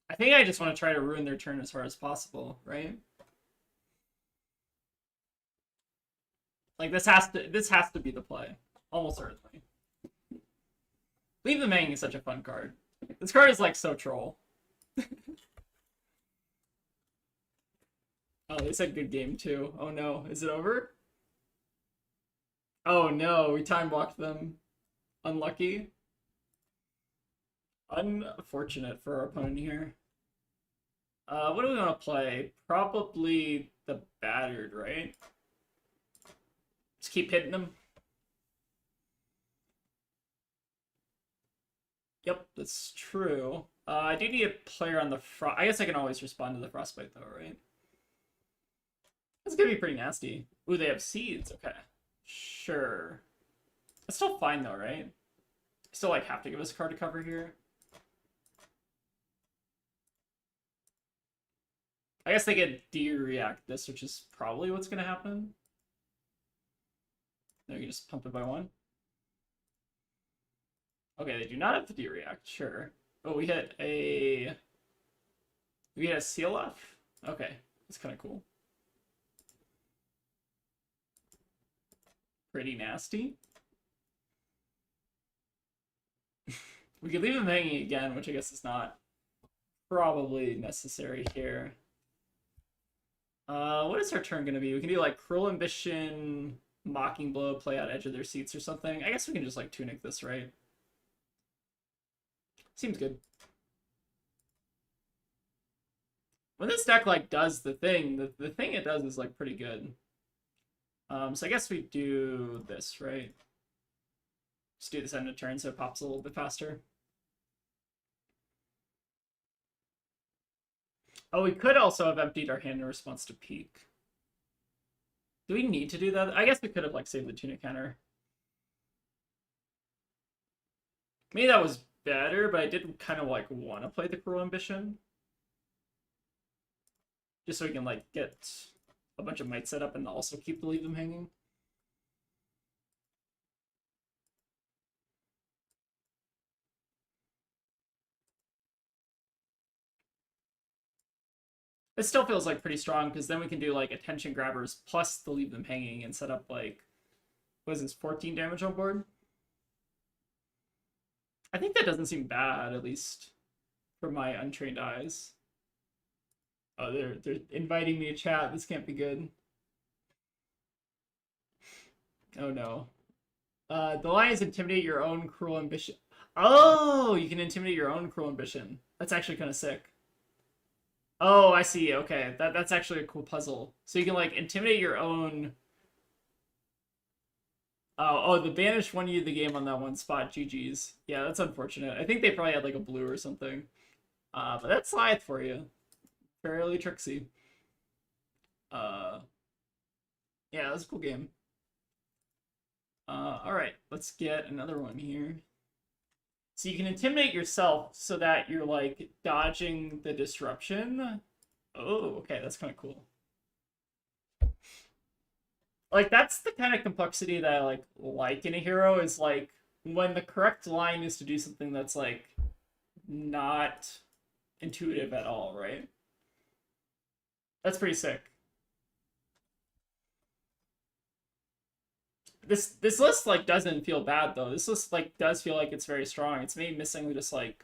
[SPEAKER 1] I think I just want to try to ruin their turn as hard as possible, right? Like this has to be the play. Almost certainly. Leave them hanging is such a fun card. This card is like so troll. Oh, they said good game too. Oh no, is it over? Oh no, we time blocked them. Unlucky. Unfortunate for our opponent here. What do we want to play? Probably the Battered, right? Just keep hitting them. Yep, that's true. I do need a player on the front. I guess I can always respond to the Frostbite though, right? That's gonna be pretty nasty. Ooh, they have seeds. Okay. Sure. That's still fine though, right? Still like have to give us a card to cover here. I guess they get D-React this, which is probably what's gonna happen. They can just pump it by 1. Okay, they do not have the D-React, sure. Oh, we hit a seal off? Okay, that's kind of cool. Pretty nasty. We could leave him hanging again, which I guess is not probably necessary here. What is our turn going to be? We can do like Cruel Ambition, Mocking Blow, play out edge of their seats or something. I guess we can just like Tunic this, right? Seems good. When this deck like does the thing, the thing it does is like pretty good. So I guess we do this, right? Just do this end of turn so it pops a little bit faster. Oh, we could also have emptied our hand in response to peak. Do we need to do that? I guess we could have like saved the tunic counter. Maybe that was better, but I did kind of like want to play the Cruel Ambition. Just so we can like get a bunch of might set up and also keep the leave them hanging. It still feels like pretty strong because then we can do like attention grabbers plus the leave them hanging and set up like, what is this, 14 damage on board? I think that doesn't seem bad, at least for my untrained eyes. Oh, they're inviting me to chat. This can't be good. Oh no. The lions intimidate your own cruel ambition. Oh, you can intimidate your own cruel ambition. That's actually kind of sick. Oh, I see. Okay, that's actually a cool puzzle. So you can like intimidate your own. Oh, the banished won you the game on that one spot. GG's. Yeah, that's unfortunate. I think they probably had like a blue or something. But that's Lyath for you. Fairly tricksy. Yeah, that's a cool game. All right, let's get another one here. So you can intimidate yourself so that you're like dodging the disruption. Oh, okay, that's kind of cool. Like that's the kind of complexity that I like in a hero is like when the correct line is to do something that's like not intuitive at all, right? That's pretty sick. This list like doesn't feel bad though. This list like does feel like it's very strong. It's maybe missing just like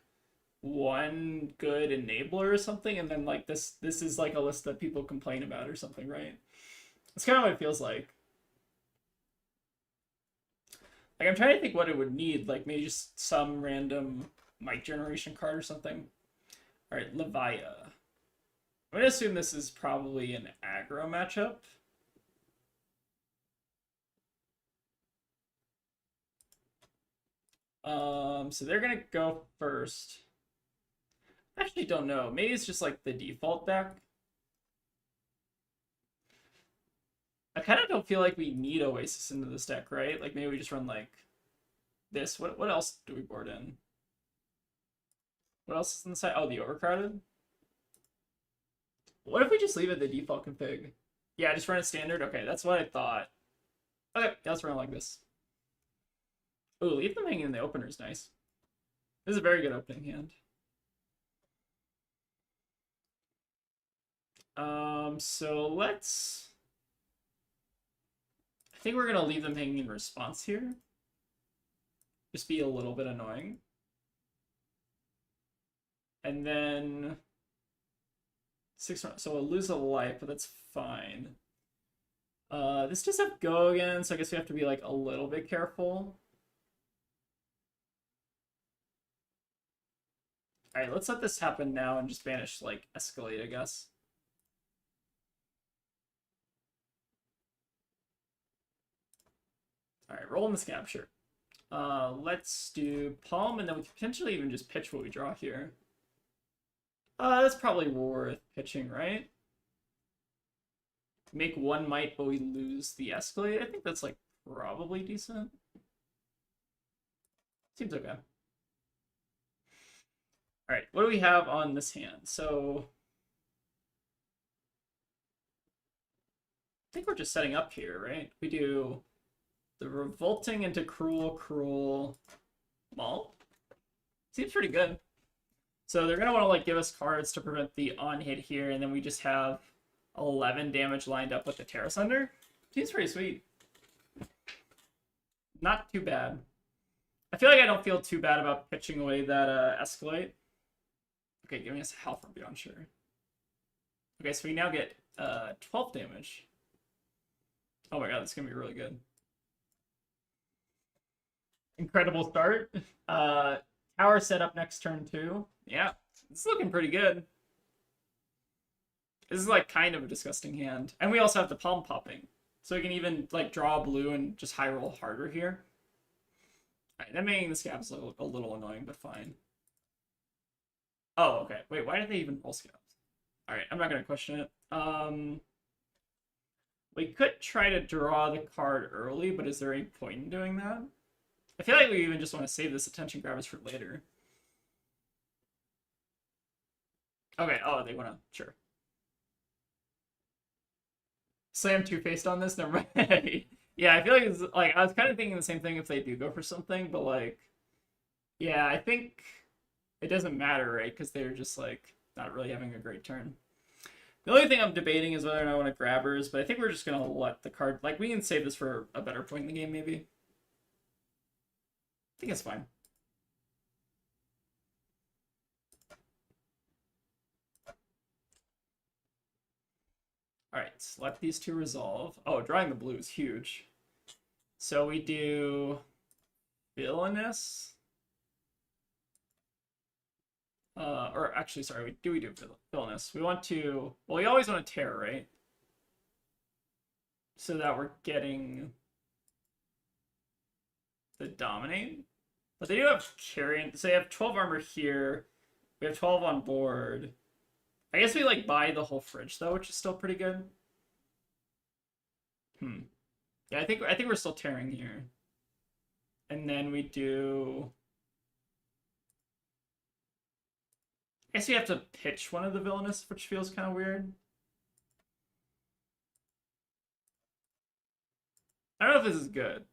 [SPEAKER 1] one good enabler or something, and then like this is like a list that people complain about or something, right? It's kind of what it feels like. Like I'm trying to think what it would need, like maybe just some random mic generation card or something. All right, Levia. I'm gonna assume this is probably an aggro matchup. So they're gonna go first. I actually don't know. Maybe it's just like the default deck. I kind of don't feel like we need Oasis into this deck, right? Like maybe we just run like this. What else do we board in? What else is in the side? Oh, the overcrowded. What if we just leave it the default config? Yeah, just run it standard. Okay, that's what I thought. Okay, let's run it like this. Ooh, leave them hanging in the opener is nice. This is a very good opening hand. So let's. I think we're gonna leave them hanging in response here. Just be a little bit annoying. And then 6 rounds. So we'll lose a life, but that's fine. This does have go again, so I guess we have to be like a little bit careful. Alright, let's let this happen now and just banish like escalate, I guess. Alright, roll in this capture. Let's do palm, and then we can potentially even just pitch what we draw here. That's probably worth pitching, right? Make one might, but we lose the escalate. I think that's like probably decent. Seems okay. All right, what do we have on this hand? So I think we're just setting up here, right? We do the revolting into cruel maul. Seems pretty good. So they're gonna want to like give us cards to prevent the on hit here, and then we just have 11 damage lined up with the Terra Sunder. Seems pretty sweet. Not too bad. I feel like I don't feel too bad about pitching away that escalate. Okay, giving us health from beyond sure. Okay, so we now get 12 damage. Oh my god, this is gonna be really good. Incredible start. Tower set up next turn too. Yeah, it's looking pretty good. This is like kind of a disgusting hand. And we also have the palm popping. So we can even like draw a blue and just high roll harder here. Alright, that making the scabs look a little annoying, but fine. Oh, okay. Wait, why did they even roll scabs? All right, I'm not gonna question it. We could try to draw the card early, but is there any point in doing that? I feel like we even just want to save this attention grabbers for later. Okay, oh, they want to, sure. Slam two-faced on this? Never mind. Yeah, I feel like it's, like, I was kind of thinking the same thing if they do go for something, but, like, yeah, I think it doesn't matter, right? Because they're just, like, not really having a great turn. The only thing I'm debating is whether or not I want to grabbers, but I think we're just going to let the card... Like, we can save this for a better point in the game, maybe. I think it's fine. Alright, so let these two resolve. Oh, drawing the blue is huge. So we do... Villainous. Or actually, sorry, we do villainous? We want to... Well, we always want to tear, right? So that we're getting the dominate. But they do have carrying. So they have 12 armor here. We have 12 on board. I guess we like buy the whole fridge though, which is still pretty good. Yeah, I think we're still tearing here. And then we do... I guess we have to pitch one of the villainous, which feels kind of weird. I don't know if this is good.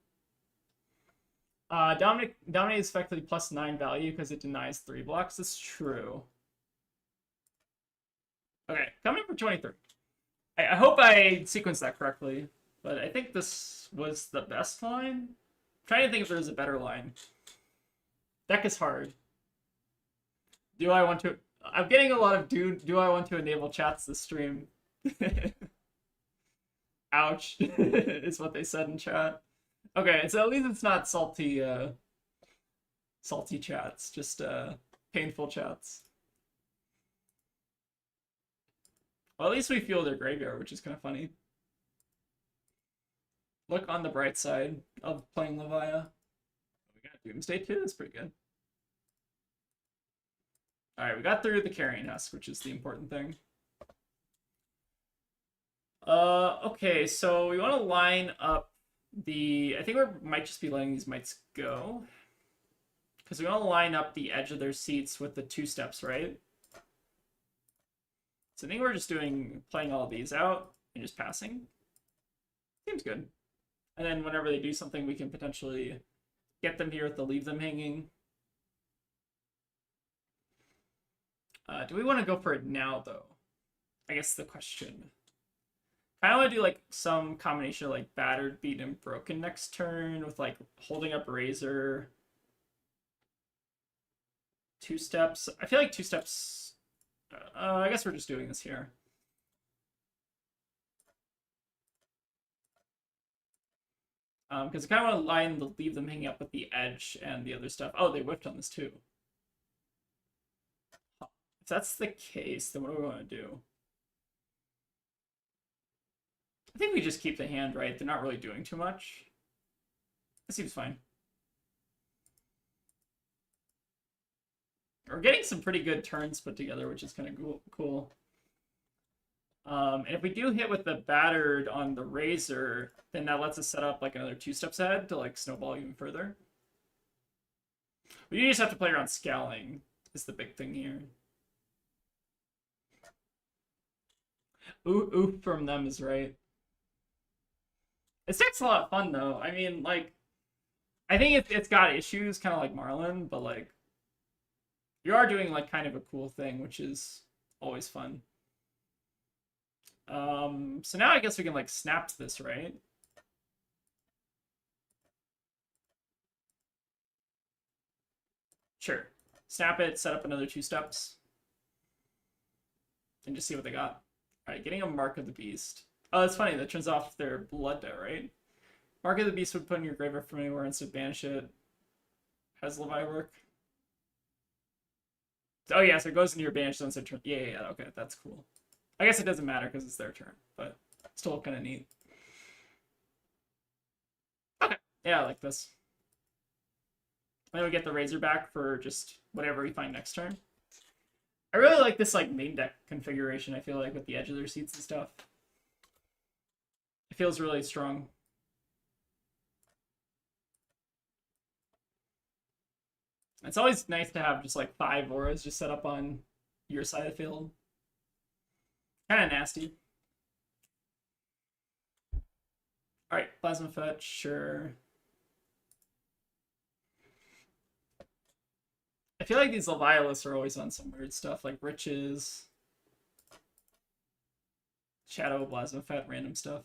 [SPEAKER 1] Dominate is effectively +9 value because it denies 3 blocks. That's true. Okay, coming in for 23. I hope I sequenced that correctly, but I think this was the best line. I'm trying to think if there's a better line. Deck is hard. Do I want to... I'm getting a lot of do I want to enable chats this stream? Ouch, is what they said in chat. Okay, so at least it's not salty salty chats, just painful chats. Well, at least we feel their graveyard, which is kind of funny. Look on the bright side of playing Levia. We got Doomsday too, that's pretty good. Alright, we got through the carrying husk, which is the important thing. Okay, so we want to line up the... I think we might just be letting these mites go. Because we want to line up the edge of their seats with the 2 steps, right? So I think we're just playing all of these out and just passing. Seems good. And then whenever they do something, we can potentially get them here with the leave them hanging. Do we want to go for it now, though? I guess the question. I want to do like some combination of like battered, beaten, broken next turn with like holding up Razor. 2 steps. I feel like 2 steps. I guess we're just doing this here. Because I kind of want to leave them hanging up with the edge and the other stuff. Oh, they whiffed on this too. If that's the case, then what do we want to do? I think we just keep the hand, right? They're not really doing too much. That seems fine. We're getting some pretty good turns put together, which is kind of cool. And if we do hit with the battered on the Razor, then that lets us set up like another 2 steps ahead to like snowball even further. We just have to play around scaling is the big thing here. Ooh from them is right. This deck's a lot of fun though. I mean, like, I think it's got issues, kind of like Marlin, but like, you are doing like kind of a cool thing, which is always fun. So now I guess we can like snap this, right? Sure. Snap it, set up another 2 steps. And just see what they got. Alright, getting a Mark of the Beast. Oh, that's funny. That turns off their blood debt, right? Mark of the Beast would put in your graveyard from anywhere and so banish it. How does Levi work? Oh yeah, so it goes into your banish zone. So turn. Yeah, okay, that's cool. I guess it doesn't matter because it's their turn, but still kind of neat. Okay, yeah, I like this. And then we get the Razor back for just whatever we find next turn. I really like this like main deck configuration. I feel like with the edge of their seats and stuff, it feels really strong. It's always nice to have just like 5 auras just set up on your side of the field. Kind of nasty. All right, Plasma Fetch, sure. I feel like these Leviathan are always on some weird stuff, like Riches, Shadow, Plasma Fett, random stuff.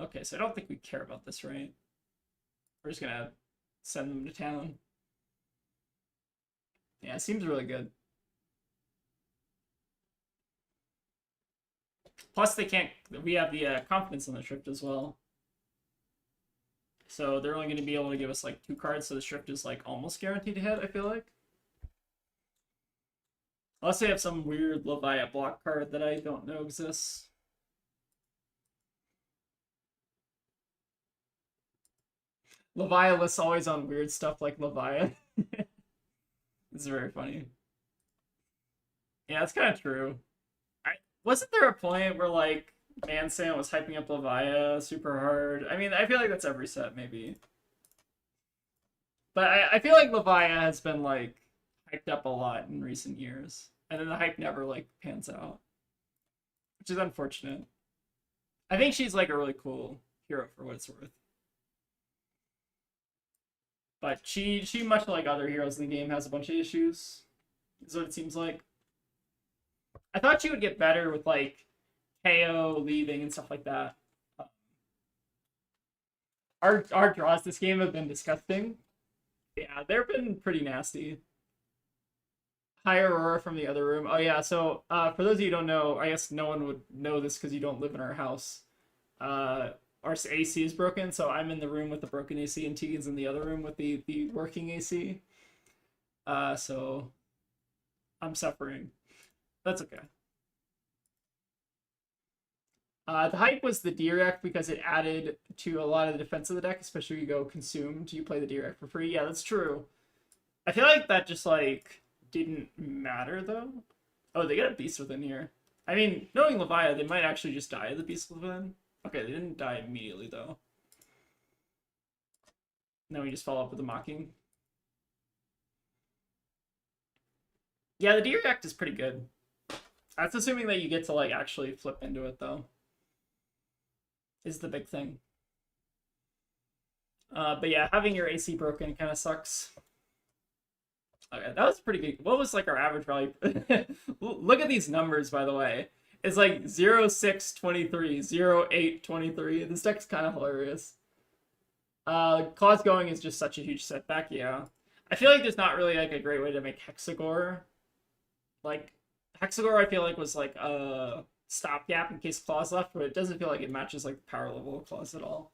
[SPEAKER 1] Okay, so I don't think we care about this, right? We're just gonna send them to town. Yeah, it seems really good. Plus, they can't. We have the confidence on the Shrift as well. So they're only going to be able to give us like 2 cards, so the Shrift is like almost guaranteed to hit, I feel like. Unless they have some weird Leviathan block card that I don't know exists. Leviathan's always on weird stuff like Leviathan. This is very funny. Yeah, it's kind of true. Wasn't there a point where like Mansan was hyping up Leviathan super hard? I mean, I feel like that's every set, maybe. But I feel like Leviathan has been like hyped up a lot in recent years. And then the hype never like pans out. Which is unfortunate. I think she's like a really cool hero for what it's worth. But she much like other heroes in the game has a bunch of issues. Is what it seems like. I thought she would get better with like KO leaving and stuff like that. Our draws this game have been disgusting. Yeah, they've been pretty nasty. High Aurora from the other room. Oh yeah, so for those of you who don't know, I guess no one would know this because you don't live in our house. Our AC is broken, so I'm in the room with the broken AC, and Tegan's in the other room with the working AC. So I'm suffering. That's okay. The hype was the direct because it added to a lot of the defense of the deck, especially if you go consumed, you play the direct for free. Yeah, that's true. I feel like that just like didn't matter though. Oh, they got a beast within here. I mean, knowing Leviathan, they might actually just die of the beast within. Okay, they didn't die immediately though. Then we just follow up with the mocking. Yeah, the direct is pretty good. That's assuming that you get to like actually flip into it though. Is the big thing. But yeah, having your AC broken kind of sucks. Okay, that was pretty good. What was like our average value? Look at these numbers, by the way. It's like 0, 6, 23, 0, 8, 23. This deck's kind of hilarious. Claws going is just such a huge setback, yeah. I feel like there's not really like a great way to make Hexagore. Like, Hexagore I feel like was like a stopgap in case Claws left, but it doesn't feel like it matches like the power level of Claws at all.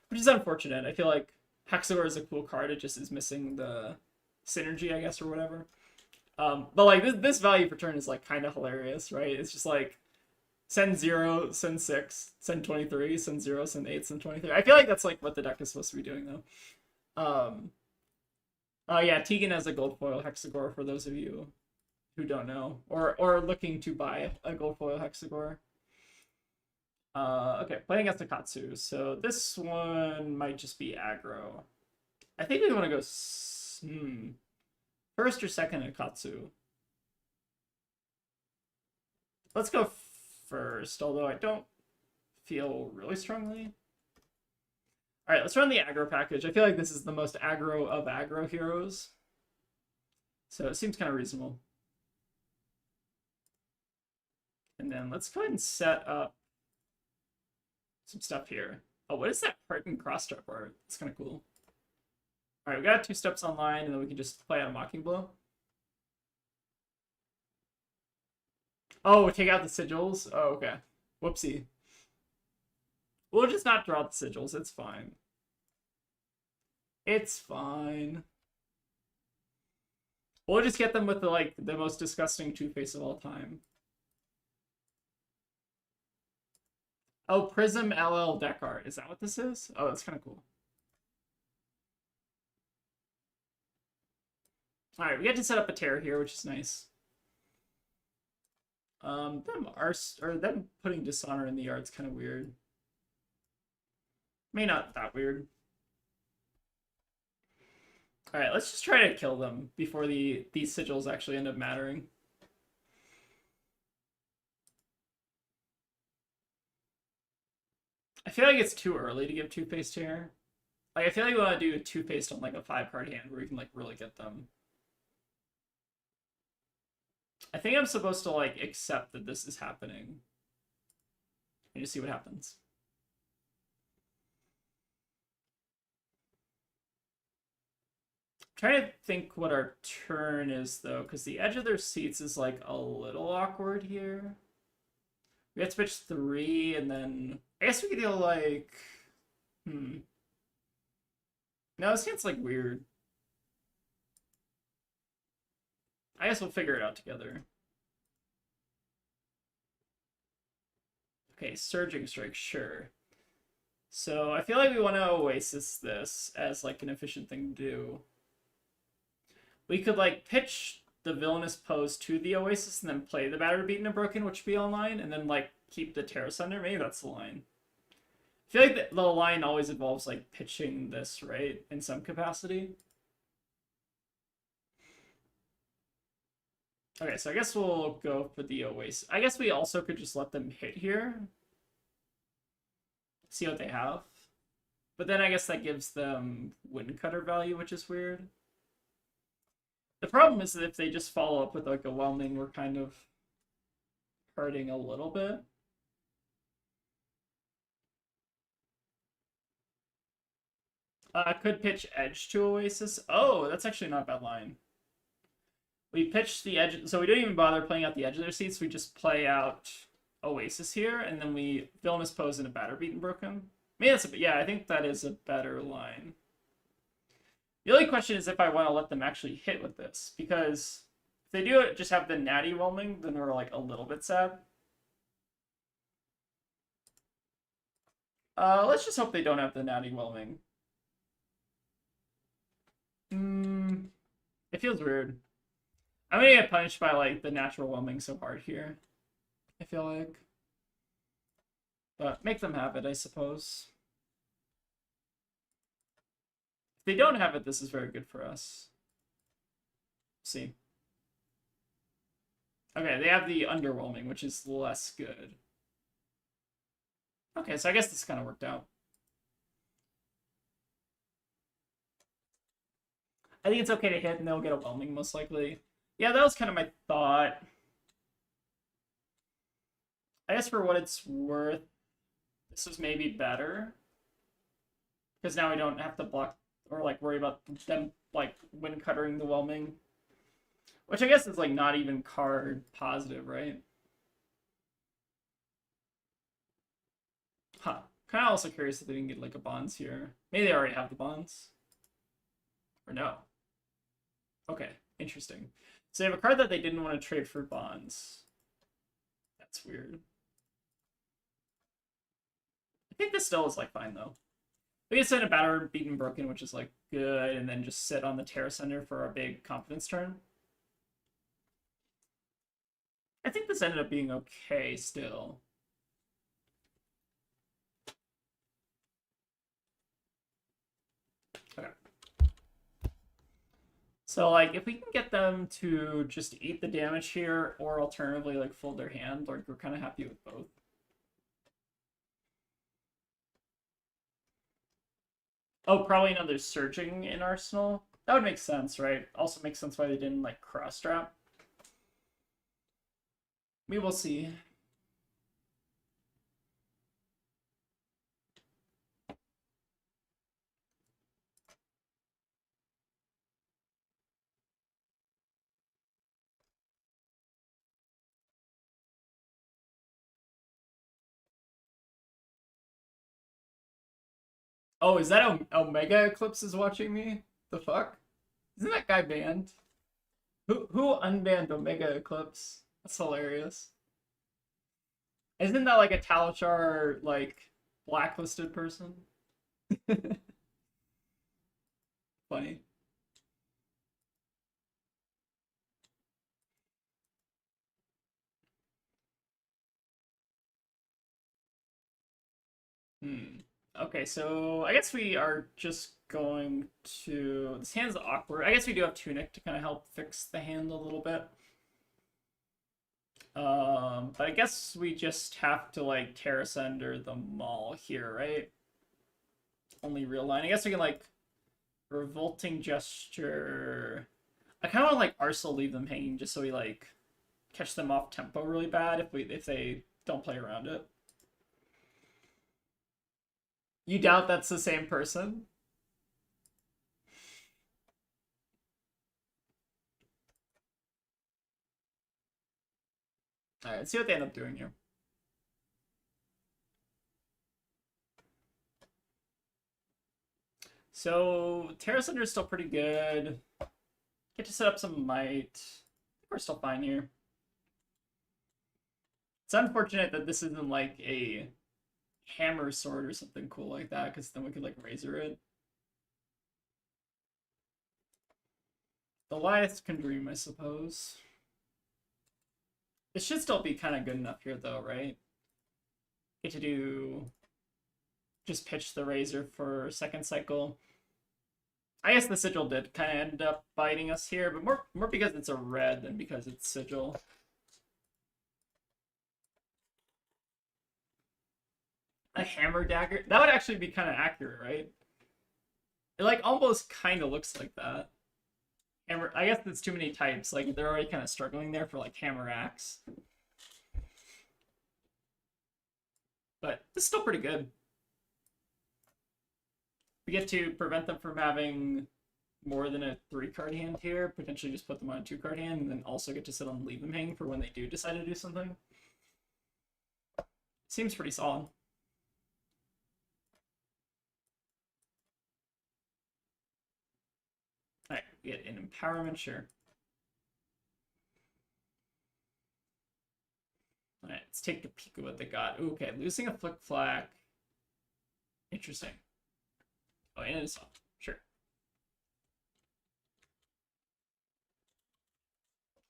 [SPEAKER 1] Which is unfortunate. I feel like Hexagore is a cool card, it just is missing the synergy, I guess, or whatever. But like this value per turn is like kind of hilarious, right? It's just like send 0, send 6, send 23, send 0, send 8, send 23. I feel like that's like what the deck is supposed to be doing though. Oh yeah, Tegan has a gold foil Hexagore for those of you who don't know, or looking to buy a gold foil Hexagore. Okay, playing against Akatsu. So this one might just be aggro. I think we want to go first or second Akatsu. Let's go first, although I don't feel really strongly. All right, let's run the aggro package. I feel like this is the most aggro of aggro heroes. So it seems kind of reasonable. And then let's go ahead and set up some stuff here. Oh, what is that Parton cross-strap art? It's kind of cool. All right, we got 2 steps online, and then we can just play out a Mocking Blow. Oh, take out the sigils? Oh, okay. Whoopsie. We'll just not draw the sigils. It's fine. It's fine. We'll just get them with the most disgusting Two-Face of all time. Oh, Prism LL deck art. Is that what this is? Oh, that's kind of cool. Alright, we get to set up a tear here, which is nice. Them putting Dishonor in the yard's kind of weird. Maybe not that weird. Alright, let's just try to kill them before these sigils actually end up mattering. I feel like it's too early to give two-faced here. Like, I feel like we want to do two-faced on like a 5-card hand where we can like really get them. I think I'm supposed to like accept that this is happening and just see what happens. I'm trying to think what our turn is though, because the edge of their seats is like a little awkward here. We have to pitch 3 and then I guess we could deal like no, this hand's like weird. I guess we'll figure it out together. Okay, Surging Strike, sure. So I feel like we want to Oasis this as like an efficient thing to do. We could like pitch the Villainous Pose to the Oasis and then play the Battered, Beaten, and Broken, which would be online, and then like keep the Terra Sunder. Maybe that's the line. I feel like the line always involves like pitching this, right? In some capacity. Okay, so I guess we'll go for the Oasis. I guess we also could just let them hit here. See what they have. But then I guess that gives them Windcutter value, which is weird. The problem is that if they just follow up with like a Whelming, we're kind of hurting a little bit. Could pitch Edge to Oasis. Oh, that's actually not a bad line. We pitch the edge, so we don't even bother playing out the edge of their seats. We just play out Oasis here, and then we Villainous Pose in a Battered, Beaten, Broken. Maybe that's yeah, I think that is a better line. The only question is if I want to let them actually hit with this, because if they do it, just have the Natty Whelming, then we're like a little bit sad. Let's just hope they don't have the Natty Whelming. It feels weird. I'm gonna get punished by like the natural Whelming so hard here, I feel like. But make them have it, I suppose. If they don't have it, this is very good for us. See. Okay, they have the Underwhelming, which is less good. Okay, so I guess this kind of worked out. I think it's okay to hit and they'll get a Whelming most likely. Yeah, that was kind of my thought. I guess for what it's worth, this is maybe better. Because now we don't have to block or like worry about them like Windcuttering the Whelming. Which I guess is like not even card positive, right? Huh. Kind of also curious if they didn't get like a Bonds here. Maybe they already have the Bonds. Or no. Okay, interesting. So they have a card that they didn't want to trade for Bonds. That's weird. I think this still is like fine though. We can send a Battered, Beaten, Broken, which is like good, and then just sit on the Terra Sunder for our big confidence turn. I think this ended up being okay still. Okay. So, like, if we can get them to just eat the damage here, or alternatively, like, fold their hand, like, we're kind of happy with both. Oh, probably another Surging in Arsenal? That would make sense, right? Also makes sense why they didn't, like, cross-strap. We will see. Oh, is that Omega Eclipse is watching me? The fuck? Isn't that guy banned? Who unbanned Omega Eclipse? That's hilarious. Isn't that like a Talachar like blacklisted person? Funny. Okay, so I guess we are just going to... This hand's awkward. I guess we do have Tunic to kind of help fix the hand a little bit. But I guess we just have to, like, Terrace Ender the Maul here, right? Only real line. I guess we can, like, Revolting Gesture... I kind of want to, like, Arsenal leave them hanging just so we, like, catch them off tempo really bad if they don't play around it. You doubt that's the same person? Alright, let's see what they end up doing here. So, Terra Cinder is still pretty good. Get to set up some might. I think we're still fine here. It's unfortunate that this isn't like a hammer sword or something cool like that, because then we could like razor it. The Lyath can dream, I suppose. It should still be kind of good enough here though, right? Get to do... just pitch the razor for second cycle. I guess the Sigil did kind of end up biting us here, but more because it's a red than because it's Sigil. A hammer dagger? That would actually be kind of accurate, right? It like almost kind of looks like that. Hammer. I guess it's too many types. Like they're already kind of struggling there for like hammer axe. But it's still pretty good. We get to prevent them from having more than a 3-card hand here. Potentially just put them on a 2-card hand, and then also get to sit on leave them hang for when they do decide to do something. Seems pretty solid. Alright, we get an empowerment, sure. Alright, let's take a peek at what they got. Ooh, okay, losing a Flick Flack. Interesting. Oh, and it's off. Sure.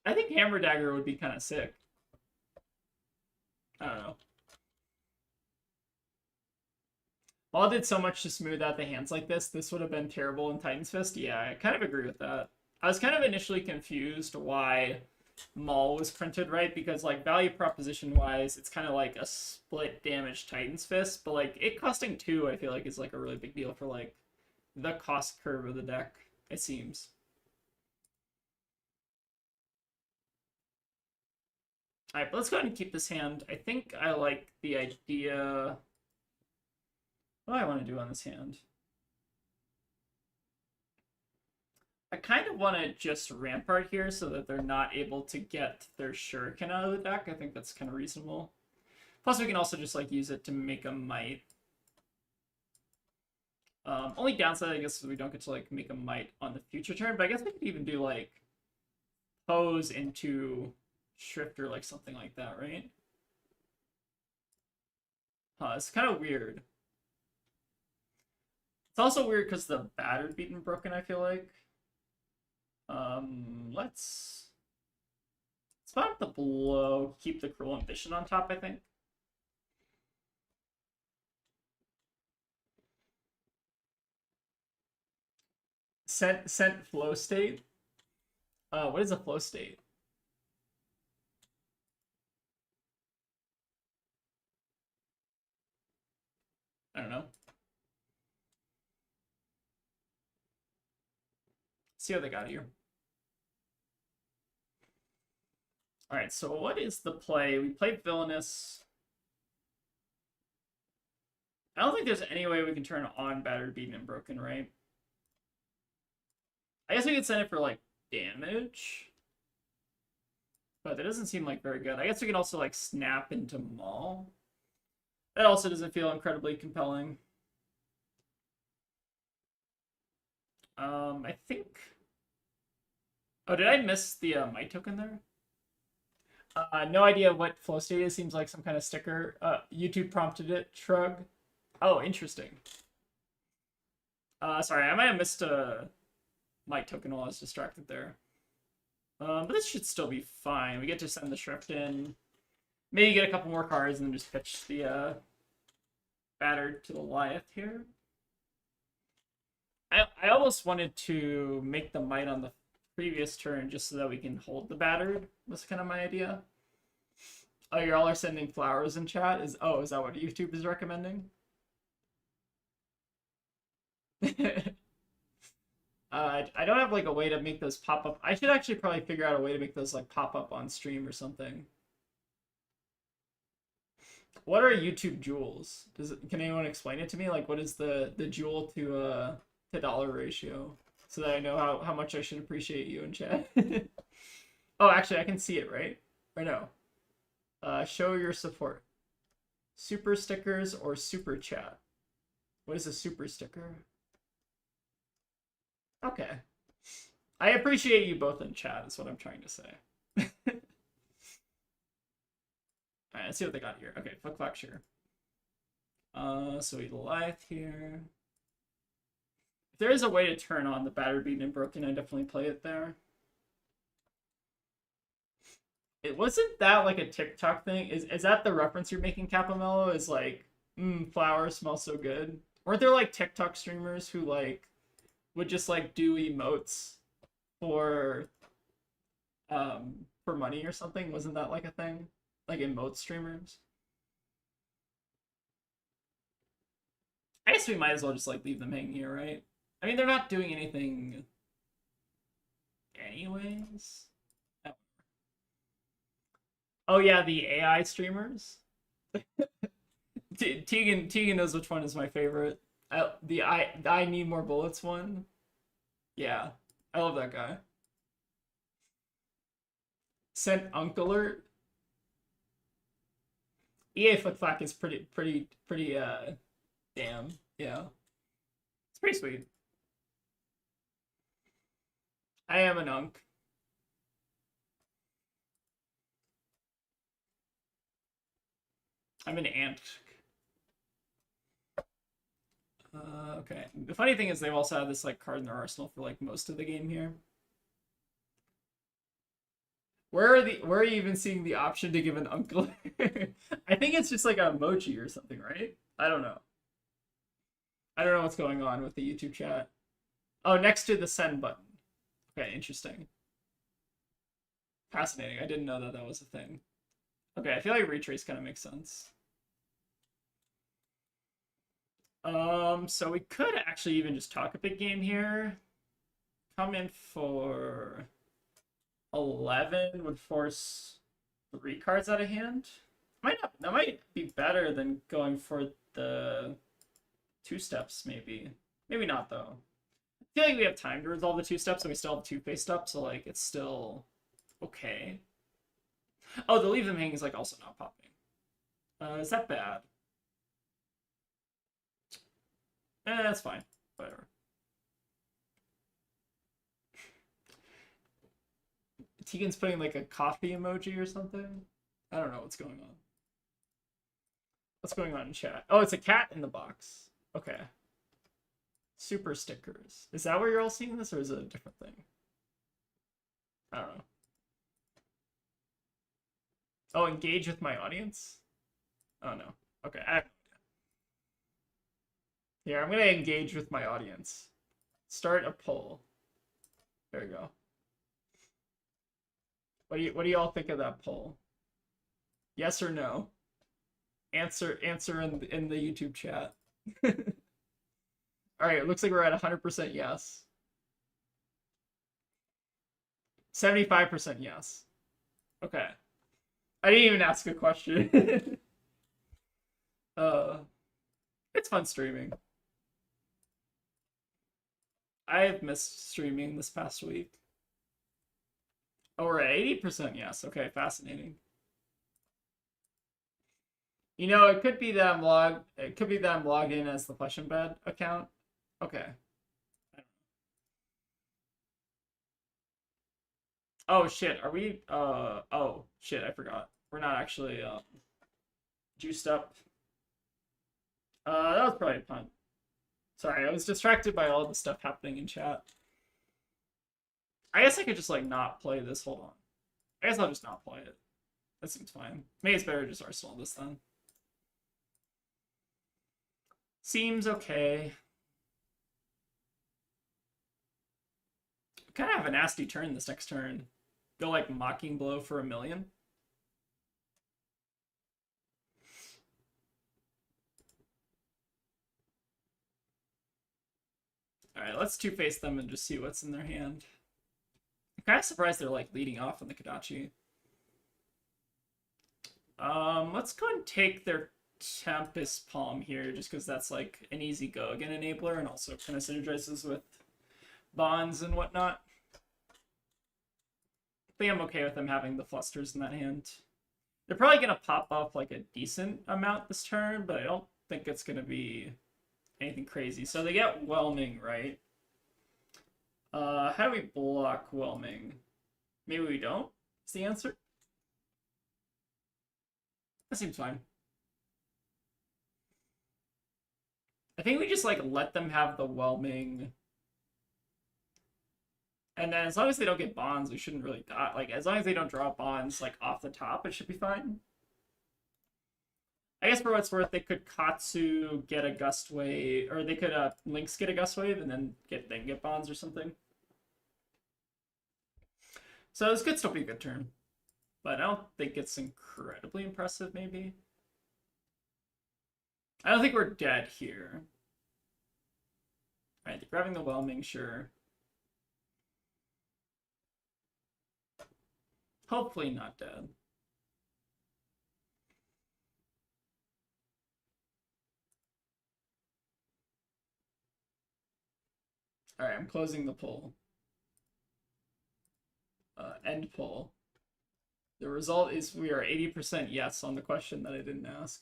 [SPEAKER 1] I think Hammer Dagger would be kind of sick. I don't know. While I did so much to smooth out the hands like this would have been terrible in Titan's Fist. Yeah, I kind of agree with that. I was kind of initially confused why Maul was printed, right? Because, like, value proposition-wise, it's kind of like a split damage Titan's Fist, but, like, it costing 2, I feel like, is, like, a really big deal for, like, the cost curve of the deck, it seems. Alright, but let's go ahead and keep this hand. I think I like the idea... What do I want to do on this hand? I kind of want to just Rampart here so that they're not able to get their Shuriken out of the deck. I think that's kind of reasonable. Plus, we can also just like use it to make a might. Only downside, I guess, is we don't get to like make a might on the future turn. But I guess we could even do like pose into Shrift or like something like that, right? It's kind of weird. It's also weird because the battered, beaten, broken, I feel like. Let's spot the blow, keep the Cruel Ambition on top, I think. Sent flow state. What is a flow state? I don't know. See what they got here. Alright, so what is the play? We played Villainous. I don't think there's any way we can turn on Battered, Beaten, and Broken, right? I guess we could send it for, like, damage. But that doesn't seem, like, very good. I guess we can also, like, snap into Maul. That also doesn't feel incredibly compelling. I think... Oh, did I miss the Might token there? No idea what flow state is. Seems like some kind of sticker. YouTube prompted it. Shrug. Oh, interesting. Sorry, I might have missed a Might token while I was distracted there. But this should still be fine. We get to send the Shrift in. Maybe get a couple more cards and then just pitch the battered to the Lyath here. I almost wanted to make the might on the previous turn just so that we can hold the battered. Was kind of my idea. Oh, y'all are sending flowers in chat? Is that what YouTube is recommending? I don't have like a way to make those pop up. I should actually probably figure out a way to make those like pop up on stream or something. What are YouTube jewels? Can anyone explain it to me? Like, what is the jewel to dollar ratio, so that I know how much I should appreciate you in chat? Oh, actually, I can see it, right? Or no? Show your support. Super stickers or super chat? What is a super sticker? Okay. I appreciate you both in chat, is what I'm trying to say. Alright, let's see what they got here. Okay, Flick Flack here. So we Lyath here. If there is a way to turn on the battered, beaten, and broken, I definitely play it there. It wasn't that like a TikTok thing? Is that the reference you're making, Capamello? Is like, flowers smell so good? Weren't there like TikTok streamers who like would just like do emotes for money or something? Wasn't that like a thing? Like emote streamers? I guess we might as well just like leave them hanging here, right? I mean, they're not doing anything anyways. Oh yeah, the AI streamers. Tegan knows which one is my favorite. I need more bullets one. Yeah, I love that guy. Sent Unk Alert. EA Flick Flack is pretty damn, yeah. It's pretty sweet. I am an Unk. I'm an ant. Okay. The funny thing is they've also had this like card in their arsenal for like most of the game here. Where are you even seeing the option to give an uncle? I think it's just like an emoji or something, right? I don't know. I don't know what's going on with the YouTube chat. Oh, next to the send button. Okay, interesting. Fascinating. I didn't know that that was a thing. Okay, I feel like retrace kind of makes sense. So we could actually even just talk a big game here. Come in for 11 would force 3 cards out of hand. That might be better than going for the 2 steps, maybe. Maybe not though. I feel like we have time to resolve the 2 steps and we still have 2 face ups, so like it's still okay. Oh, the leave them hanging is like also not popping. Is that bad? That's fine. Whatever. Tegan's putting like a coffee emoji or something. I don't know what's going on. What's going on in chat? Oh, it's a cat in the box. Okay. Super stickers. Is that where you're all seeing this, or is it a different thing? I don't know. Oh, engage with my audience? Oh, no. Okay, I have no idea. Here, I'm going to engage with my audience. Start a poll. There we go. What do y'all think of that poll? Yes or no? Answer in the YouTube chat. All right, it looks like we're at 100% yes. 75% yes. Okay. I didn't even ask a question. It's fun streaming. I have missed streaming this past week. Oh, we're at 80% yes. Okay, fascinating. You know, it could be that I'm logged in as the Flesh and Bed account. Okay. Oh shit, are we oh shit, I forgot. We're not actually juiced up. That was probably a pun. Sorry, I was distracted by all the stuff happening in chat. I guess I could just like not play this. Hold on. I guess I'll just not play it. That seems fine. Maybe it's better to just arsenal this then. Seems okay. Kind of have a nasty turn this next turn. Go like Mocking Blow for 1,000,000. Alright, let's two-face them and just see what's in their hand. I'm kind of surprised they're like leading off on the Kodachi. Let's go and take their Tempest Palm here, just because that's like an easy go again enabler, and also kind of synergizes with bonds and whatnot. I think I'm okay with them having the Flusters in that hand. They're probably gonna pop up like a decent amount this turn, but I don't think it's gonna be anything crazy. So they get Whelming, right? How do we block Whelming? Maybe we don't? Is the answer? That seems fine. I think we just like let them have the Whelming. And then as long as they don't get bonds, we shouldn't really die. Like, as long as they don't draw bonds like off the top, it should be fine. I guess for what it's worth, they could Katsu get a Gust Wave, or they could Lynx get a Gust Wave and then get bonds or something. So this could still be a good turn. But I don't think it's incredibly impressive, maybe. I don't think we're dead here. Alright, grabbing the Whelming, sure. Hopefully not dead. Alright, I'm closing the poll. End poll. The result is we are 80% yes on the question that I didn't ask.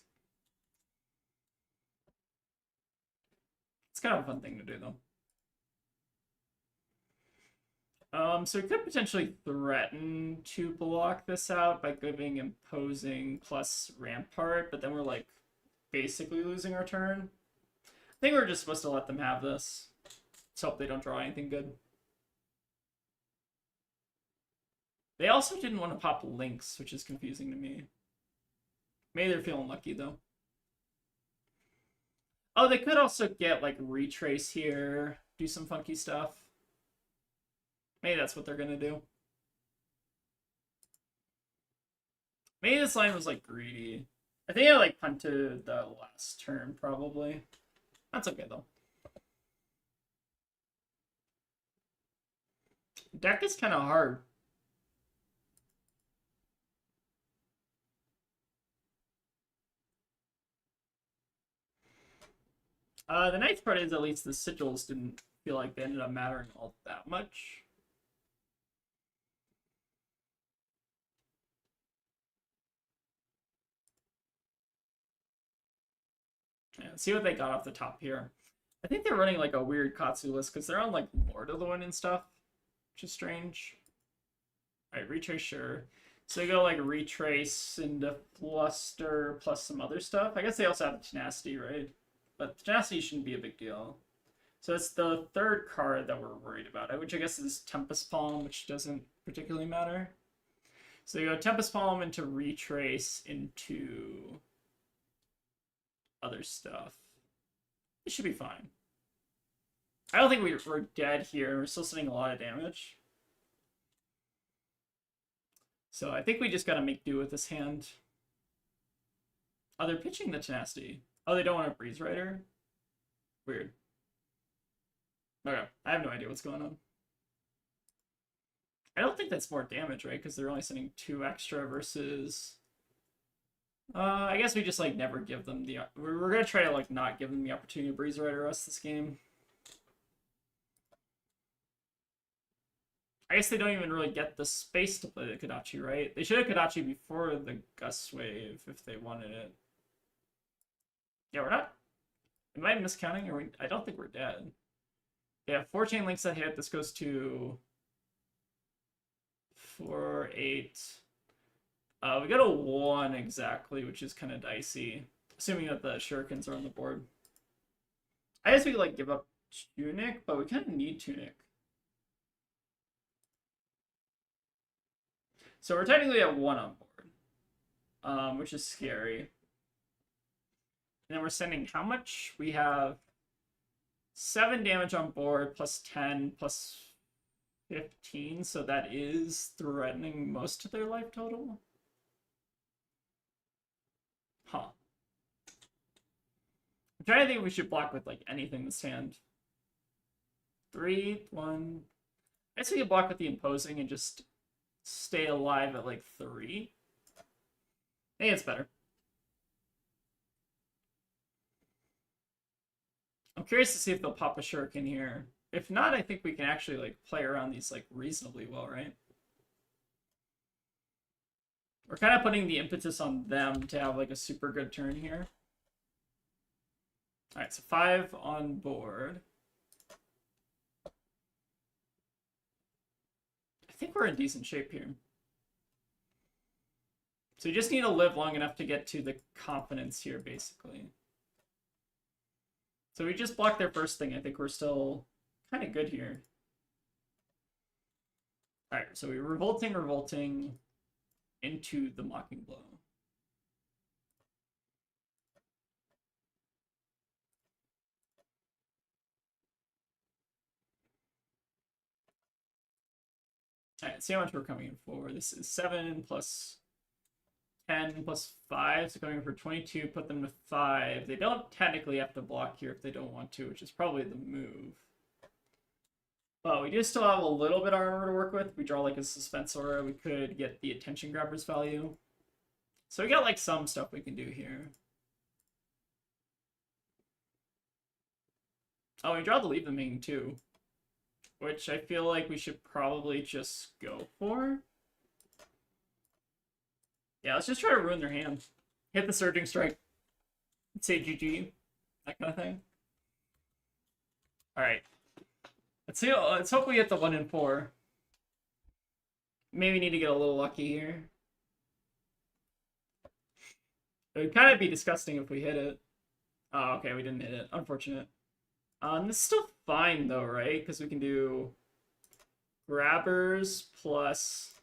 [SPEAKER 1] It's kind of a fun thing to do, though. So we could potentially threaten to block this out by giving Imposing plus Rampart, but then we're like basically losing our turn. I think we're just supposed to let them have this. Let's hope they don't draw anything good. They also didn't want to pop Lynx, which is confusing to me. Maybe they're feeling lucky, though. Oh, they could also get, like, Retrace here, do some funky stuff. Maybe that's what they're going to do. Maybe this line was, like, greedy. I think I, like, punted the last turn, probably. That's okay, though. Deck is kind of hard. The nice part is at least the sigils didn't feel like they ended up mattering all that much. Yeah, see what they got off the top here. I think they're running like a weird Katsu list because they're on like Lord of the Wind and stuff, which is strange. Alright, retrace, sure. So they go like retrace into Fluster plus some other stuff. I guess they also have Tenacity, right? But Tenacity shouldn't be a big deal. So it's the third card that we're worried about, which I guess is Tempest Palm, which doesn't particularly matter. So you go Tempest Palm into retrace into other stuff. It should be fine. I don't think we're dead here. We're still sitting a lot of damage. So I think we just gotta make do with this hand. Oh, they're pitching the Tenacity. Oh, they don't want a Breeze Rider? Weird. Okay, I have no idea what's going on. I don't think that's more damage, right? Because they're only sending 2 extra versus... I guess we just, like, never give them the... We're gonna try to, like, not give them the opportunity to Breeze Rider us this game. I guess they don't even really get the space to play the Kodachi, right? They should have Kodachi before the Gust Wave if they wanted it. Yeah, we're not... Am I miscounting? Or I don't think we're dead. Yeah, 4 chain links that hit. This goes to 4, 8. We got a 1 exactly, which is kind of dicey. Assuming that the shurikens are on the board. I guess we could like give up Tunic, but we kind of need Tunic. So we're technically at 1 on board, which is scary. And then we're sending how much? We have 7 damage on board, plus 10, plus 15, so that is threatening most of their life total. Huh. I'm trying to think if we should block with, like, anything this hand. 3, 1... I guess we could block with the imposing and just stay alive at, like, 3. I think it's better. I'm curious to see if they'll pop a shuriken here. If not, I think we can actually, like, play around these, like, reasonably well, right? We're kind of putting the impetus on them to have, like, a super good turn here. Alright, so 5 on board. I think we're in decent shape here. So you just need to live long enough to get to the confidence here, basically. So we just blocked their first thing. I think we're still kind of good here. Alright, so we're revolting into the Mocking Blow. Alright, see how much we're coming in for. This is 7 plus 10 plus 5, so going in for 22, put them to 5. They don't technically have to block here if they don't want to, which is probably the move. But we do still have a little bit of armor to work with. We draw like a suspense aura, we could get the attention grabber's value. So we got like some stuff we can do here. Oh, we draw the Leave the Ming too, which I feel like we should probably just go for. Yeah, let's just try to ruin their hand. Hit the Surging Strike. Say GG. That kind of thing. Alright. Let's see. Let's hope we hit the 1 in 4. Maybe need to get a little lucky here. It would kind of be disgusting if we hit it. Oh, okay, we didn't hit it. Unfortunate. This is still fine though, right? Because we can do grabbers plus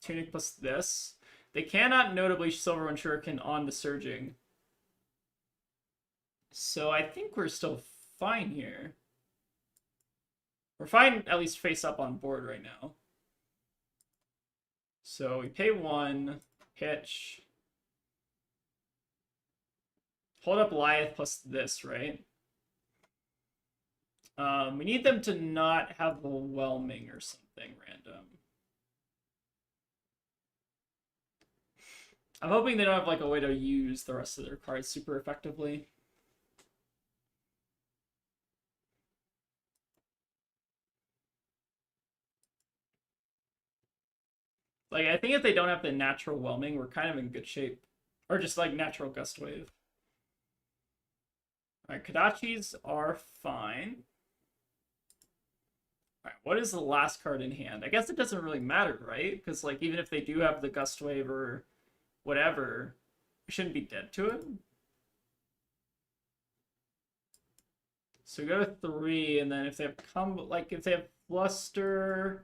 [SPEAKER 1] tunic plus this. They cannot notably Silver One Shuriken on the Surging. So I think we're still fine here. We're fine at least face up on board right now. So we pay 1, pitch. Hold up Lyath plus this, right? We need them to not have the Whelming or something random. I'm hoping they don't have like a way to use the rest of their cards super effectively. Like, I think if they don't have the natural Whelming, we're kind of in good shape. Or just like natural Gust Wave. Alright, Kodachis are fine. Alright, what is the last card in hand? I guess it doesn't really matter, right? Because like even if they do have the Gust Wave or whatever, we shouldn't be dead to it. So we go to 3, and then if they have if they have Fluster,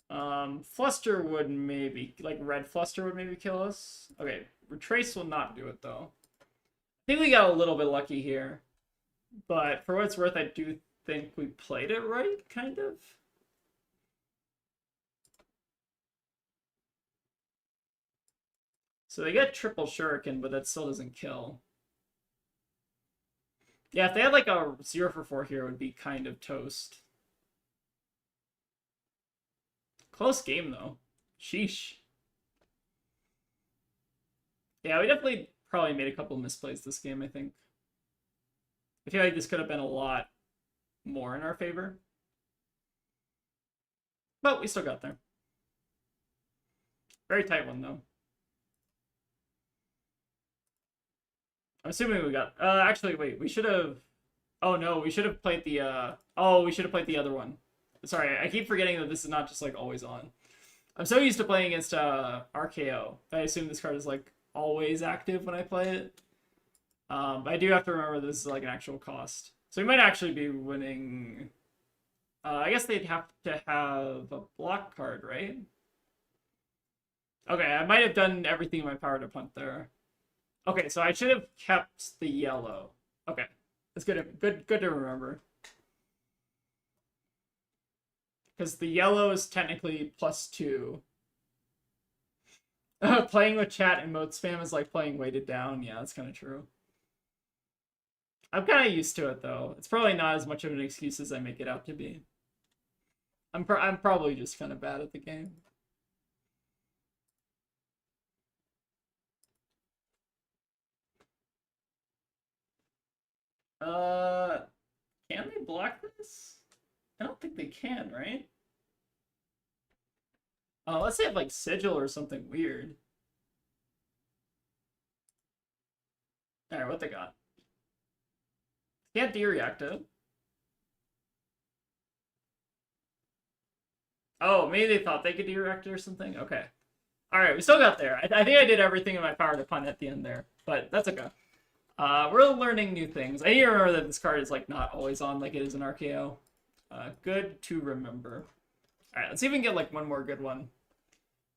[SPEAKER 1] Fluster would maybe, like Red Fluster would maybe kill us. Okay, Retrace will not do it though. I think we got a little bit lucky here, but for what it's worth, I do think we played it right, kind of. So they get triple Shuriken, but that still doesn't kill. Yeah, if they had like a 0 for 4 here, it would be kind of toast. Close game, though. Sheesh. Yeah, we definitely probably made a couple misplays this game, I think. I feel like this could have been a lot more in our favor. But we still got there. Very tight one, though. I'm assuming we got... actually, wait. We should have... Oh, no. We should have played the... Oh, we should have played the other one. Sorry, I keep forgetting that this is not just, like, always on. I'm so used to playing against RKO. I assume this card is, like, always active when I play it. But I do have to remember this is, like, an actual cost. So we might actually be winning... I guess they'd have to have a block card, right? Okay, I might have done everything in my power to punt there. Okay, so I should have kept the yellow. Okay, that's good to remember. Because the yellow is technically +2. Playing with chat and mode spam is like playing weighted down. Yeah, that's kind of true. I'm kind of used to it though. It's probably not as much of an excuse as I make it out to be. I'm probably just kind of bad at the game. Can they block this? I don't think they can, right? Let's say have like sigil or something weird. All right, what they got? Can't de-react it. Oh, maybe they thought they could de-react it or something. Okay. All right, we still got there. I think I did everything in my power to punt at the end there, but that's okay. We're learning new things. I need to remember that this card is like not always on like it is in RKO. Good to remember. All right, let's see if we can get like one more good one.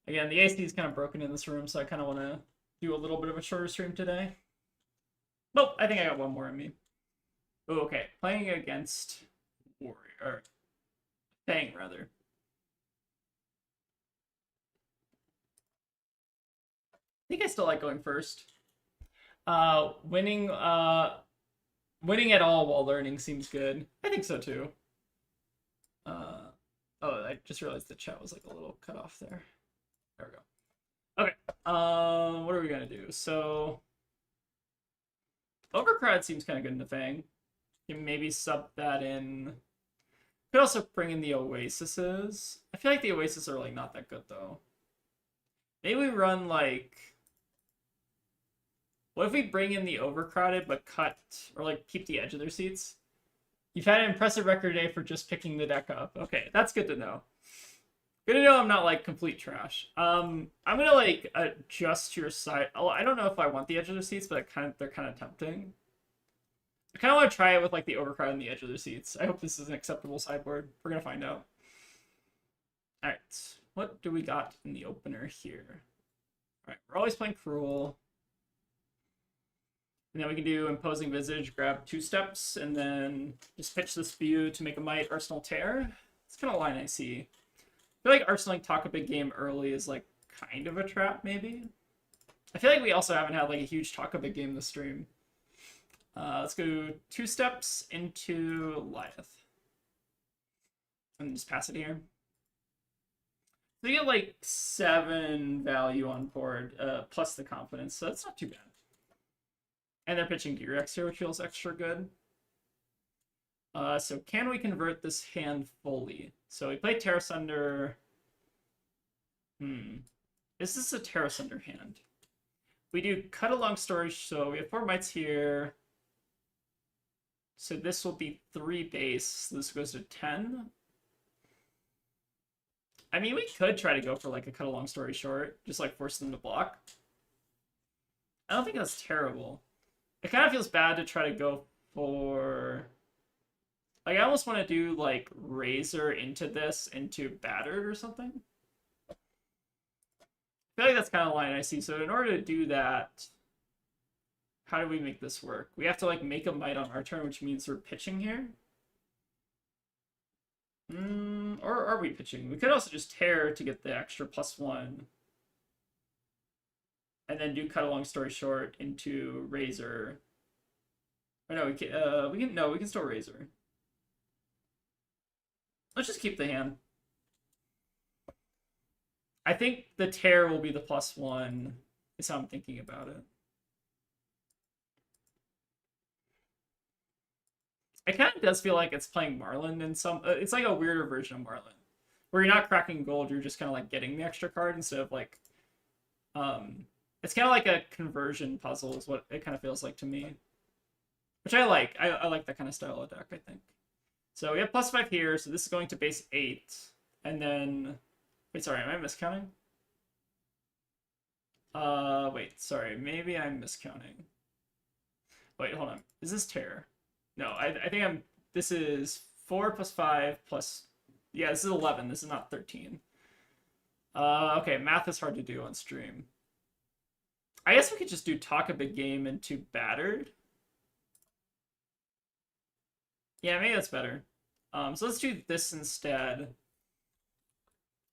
[SPEAKER 1] Again, the AC is kind of broken in this room, so I kind of want to do a little bit of a shorter stream today. Nope, I think I got one more in me. Oh, okay. Playing against Warrior, or Fang rather. I think I still like going first. Winning at all while learning seems good. I think so too. Oh, I just realized the chat was like a little cut off there. There we go. Okay. What are we gonna do? So Overcrowd seems kind of good in the Fang. You can maybe sub that in. Could also bring in the Oasises. I feel like the Oasis are like not that good though. Maybe we run like. What if we bring in the Overcrowded but cut or like keep the edge of their seats? You've had an impressive record today for just picking the deck up. Okay, that's good to know. Good to know I'm not like complete trash. I'm gonna like adjust your side. Oh, I don't know if I want the edge of their seats, but they're kind of tempting. I kind of want to try it with like the Overcrowd and the edge of their seats. I hope this is an acceptable sideboard. We're gonna find out. All right, what do we got in the opener here? All right, we're always playing Cruel. And then we can do Imposing Visage, grab 2 steps, and then just pitch the Spew to make a Might, Arsenal Tear. It's kind of a line I see. I feel like Arsenaling Talk a Big Game early is like kind of a trap, maybe. I feel like we also haven't had like a huge Talk a Big Game this stream. Let's go 2 steps into Lyath. And just pass it here. So you get like 7 value on board, plus the confidence, so that's not too bad. And they're pitching D-Rex here, which feels extra good. So can we convert this hand fully? So we play Terra Sunder. Is this a Terra Sunder hand? We do cut a long story, so we have 4 mites here. So this will be 3 base. So this goes to 10. I mean, we could try to go for like a cut a long story short, just like force them to block. I don't think that's terrible. It kind of feels bad to try to go for... Like, I almost want to do, like, Razor into this, into Battered or something. I feel like that's kind of a line I see. So in order to do that, how do we make this work? We have to, like, make a Might on our turn, which means we're pitching here. Or are we pitching? We could also just tear to get the extra +1. And then do cut a long story short into Razor. Or no, we can still Razor. Let's just keep the hand. I think the tear will be the +1, is how I'm thinking about it. It kind of does feel like it's playing Marlin in some... it's like a weirder version of Marlin. Where you're not cracking gold, you're just kind of like getting the extra card instead of like... It's kind of like a conversion puzzle is what it kind of feels like to me. Which I like. I like that kind of style of deck, I think. So we have +5 here, so this is going to base 8. And then... Wait, sorry, am I miscounting? Wait, sorry, maybe I'm miscounting. Wait, hold on. Is this tear? No, I think I'm... This is 4 + 5 plus... Yeah, this is 11. This is not 13. Okay, math is hard to do on stream. I guess we could just do talk a big game into battered. Yeah, maybe that's better. So let's do this instead.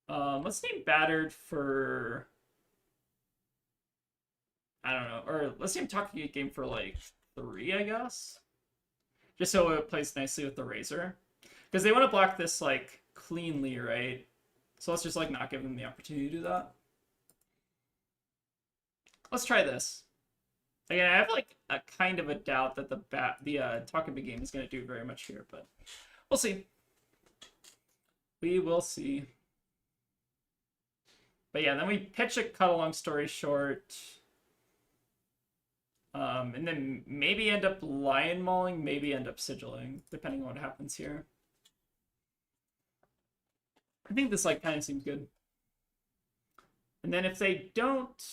[SPEAKER 1] Let's name battered for, I don't know, or let's name talk a big game for like 3, I guess. Just so it plays nicely with the razor. Because they want to block this like cleanly, right? So let's just like not give them the opportunity to do that. Let's try this. Again, I have like a kind of a doubt that the talk a big game is going to do very much here, but we'll see. We will see. But yeah, then we pitch a cut a long story short. And then maybe end up lion mauling, maybe end up sigilling, depending on what happens here. I think this like kind of seems good. And then if they don't,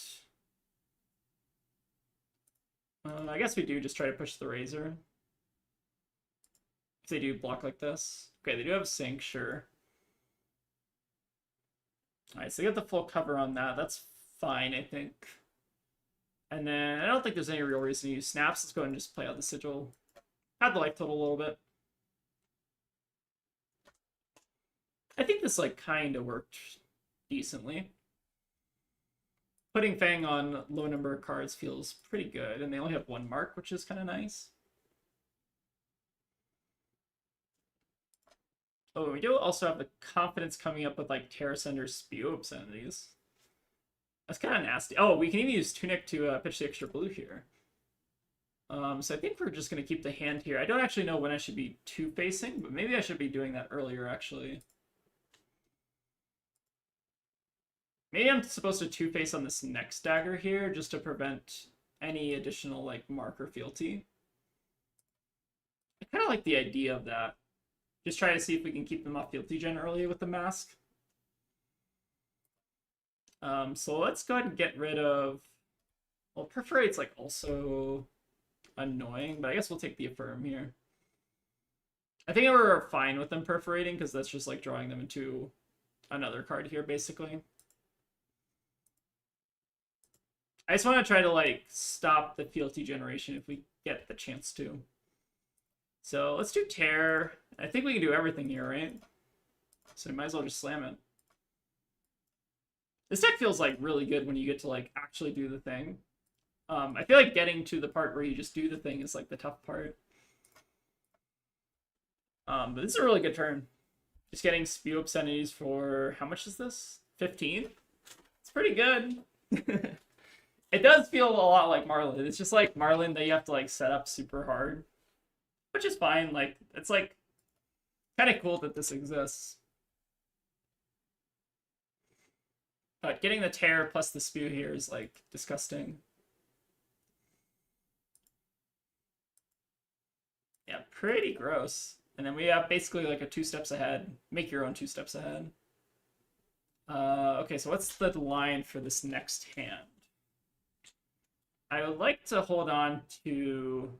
[SPEAKER 1] I guess we do just try to push the razor. If they do block like this. Okay, they do have sync, sure. Alright, so they get the full cover on that. That's fine, I think. And then I don't think there's any real reason to use snaps. Let's go ahead and just play out the sigil. Had the life total a little bit. I think this like kind of worked decently. Putting Fang on low number of cards feels pretty good, and they only have 1 mark, which is kind of nice. Oh, we do also have the confidence coming up with like Terra Sender Spew Obscenities. That's kind of nasty. Oh, we can even use Tunic to pitch the extra blue here. So I think we're just going to keep the hand here. I don't actually know when I should be two-facing, but maybe I should be doing that earlier, actually. Maybe I'm supposed to two-face on this next dagger here, just to prevent any additional, like, mark or fealty. I kind of like the idea of that. Just try to see if we can keep them off fealty gen early with the mask. So let's go ahead and get rid of... Well, Perforate's, like, also annoying, but I guess we'll take the Affirm here. I think we're fine with them perforating, because that's just, like, drawing them into another card here, basically. I just want to try to, like, stop the fealty generation if we get the chance to. So let's do Tear. I think we can do everything here, right? So we might as well just slam it. This deck feels, like, really good when you get to, like, actually do the thing. I feel like getting to the part where you just do the thing is, like, the tough part. But this is a really good turn. Just getting Spew Obscenities for... How much is this? 15? It's pretty good. It does feel a lot like Marlin. It's just like Marlin that you have to, like, set up super hard. Which is fine. Like, it's, like, kind of cool that this exists. But getting the Tear plus the Spew here is, like, disgusting. Yeah, pretty gross. And then we have basically, like, a 2 steps ahead. Make your own 2 steps ahead. Okay, so what's the line for this next hand? I would like to hold on to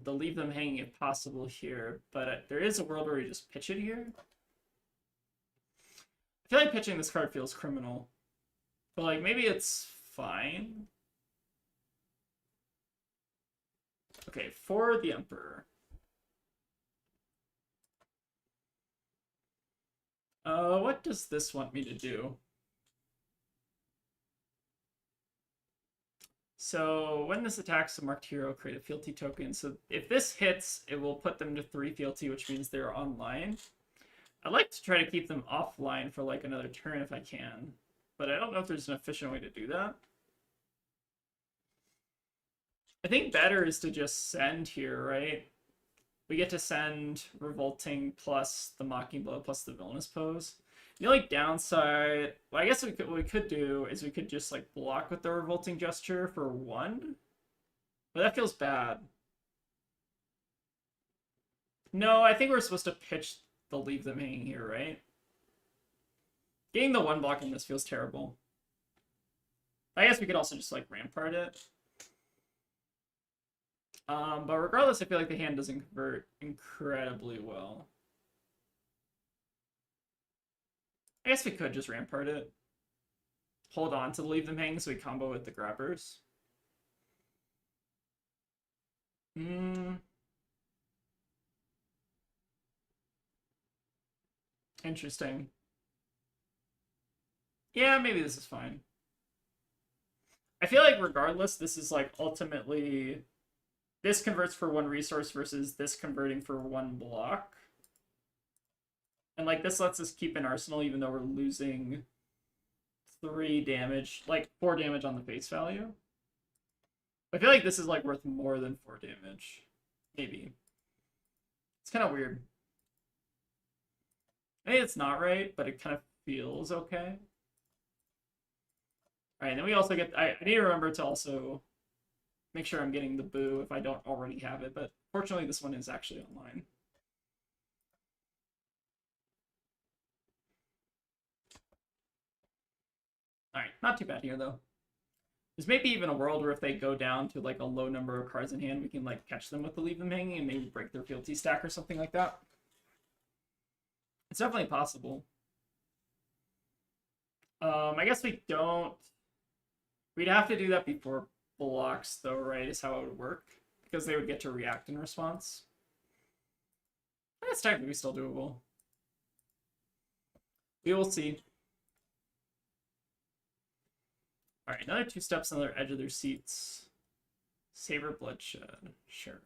[SPEAKER 1] the leave them hanging if possible here, but there is a world where you just pitch it here. I feel like pitching this card feels criminal, but like maybe it's fine. Okay, for the Emperor. What does this want me to do? So when this attacks a marked hero, create a fealty token. So if this hits, it will put them to 3 fealty, which means they're online. I'd like to try to keep them offline for like another turn if I can, but I don't know if there's an efficient way to do that. I think better is to just send here, right? We get to send Revolting plus the Mocking Blow plus the Villainous Pose. The only downside, well, I guess what we could do is we could just like block with the Revolting Gesture for 1. But that feels bad. No, I think we're supposed to pitch the leave them hanging here, right? Getting the 1 block in this feels terrible. I guess we could also just like Rampart it. But regardless, I feel like the hand doesn't convert incredibly well. I guess we could just Rampart it. hold on to leave them hanging so we combo with the grabbers. Interesting. Yeah, maybe this is fine. I feel like regardless, this is like ultimately this converts for 1 resource versus this converting for 1 block. And like this lets us keep an arsenal even though we're losing 3 damage, like 4 damage on the face value. I feel like this is like worth more than 4 damage. Maybe. It's kind of weird. Maybe it's not right, but it kind of feels okay. Alright, and then we also get... I need to remember to also make sure I'm getting the boo if I don't already have it, but fortunately this one is actually online. Alright, not too bad here, though. There's maybe even a world where if they go down to, like, a low number of cards in hand, we can, like, catch them with the leave them hanging and maybe break their fealty stack or something like that. It's definitely possible. I guess we don't... We'd have to do that before blocks, though, right, is how it would work. Because they would get to react in response. That's technically still doable. We will see. Alright, another 2 steps on the edge of their seats. Savor bloodshed. Sure.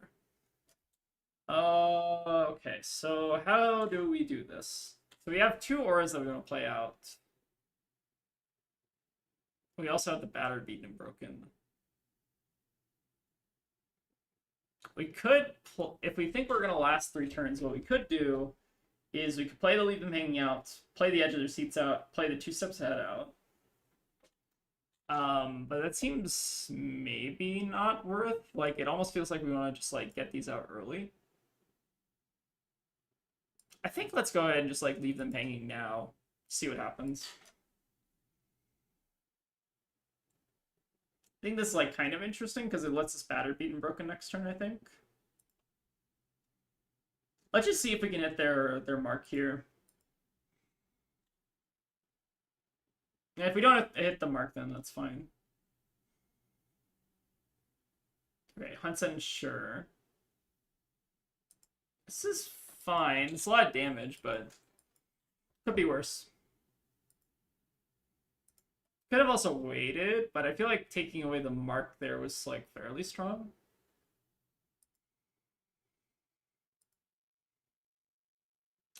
[SPEAKER 1] Okay, so how do we do this? So we have 2 auras that we want to play out. We also have the battered, beaten, and broken. We could, if we think we're going to last 3 turns, what we could do is we could play the leave them hanging out, play the edge of their seats out, play the 2 steps ahead out. But that seems maybe not worth, like, it almost feels like we want to just, like, get these out early. I think let's go ahead and just, like, leave them hanging now, see what happens. I think this is, like, kind of interesting, because it lets us battered, beaten, broken next turn, I think. Let's just see if we can hit their mark here. And if we don't hit the mark, then that's fine. Okay, Hunson, sure. This is fine. It's a lot of damage, but could be worse. Could have also waited, but I feel like taking away the mark there was, like, fairly strong.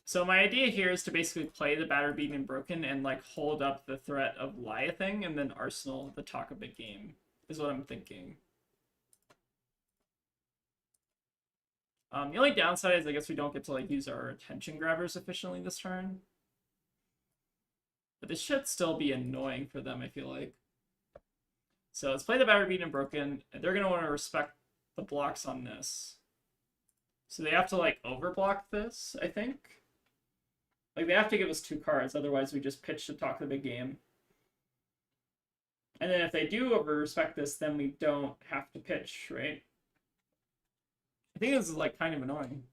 [SPEAKER 1] So my idea here is to basically play the battered, beaten, and broken and, like, hold up the threat of Lyathing and then arsenal the talk of the game, is what I'm thinking. The only downside is I guess we don't get to, like, use our attention grabbers efficiently this turn. But this should still be annoying for them, I feel like. So let's play the battered, beaten, and broken. And they're going to want to respect the blocks on this. So they have to, like, overblock this, I think. Like, they have to give us 2 cards, otherwise we just pitch to talk the big game. And then if they do over-respect this, then we don't have to pitch, right? I think this is, like, kind of annoying.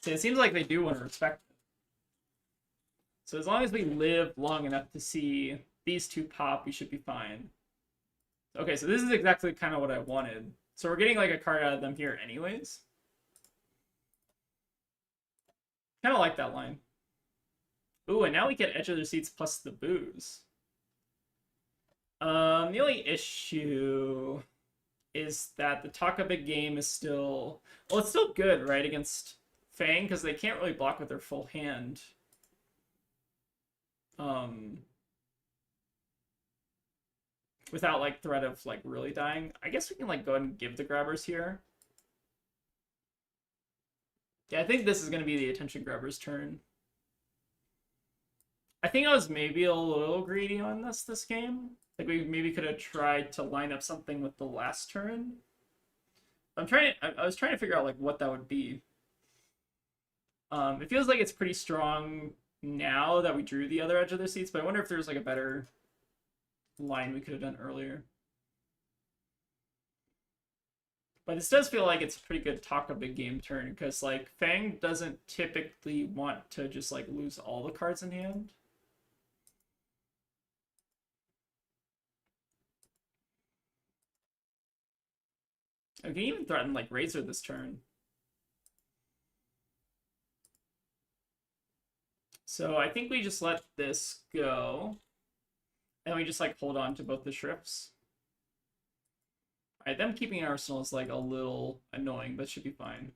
[SPEAKER 1] So it seems like they do want to respect it. So as long as we live long enough to see these 2 pop, we should be fine. Okay, so this is exactly kind of what I wanted. So we're getting, like, a card out of them here anyways. Kind of like that line. Ooh, and now we get edge of their seats plus the booze. The only issue is that the talk of big game is still... Well, it's still good, right, against Fang, because they can't really block with their full hand. Without, like, threat of, like, really dying. I guess we can, like, go ahead and give the grabbers here. Yeah, I think this is going to be the attention grabber's turn. I think I was maybe a little greedy on this game. Like, we maybe could have tried to line up something with the last turn. I was trying to figure out, like, what that would be. It feels like it's pretty strong now that we drew the other edge of their seats, but I wonder if there's, like, a better line we could have done earlier. But this does feel like it's a pretty good talk a big game turn, because like Fang doesn't typically want to just like lose all the cards in hand. I can even threaten like Razor this turn. So I think we just let this go. And we just like hold on to both the Shrifts. Alright, them keeping an arsenal is like a little annoying, but should be fine.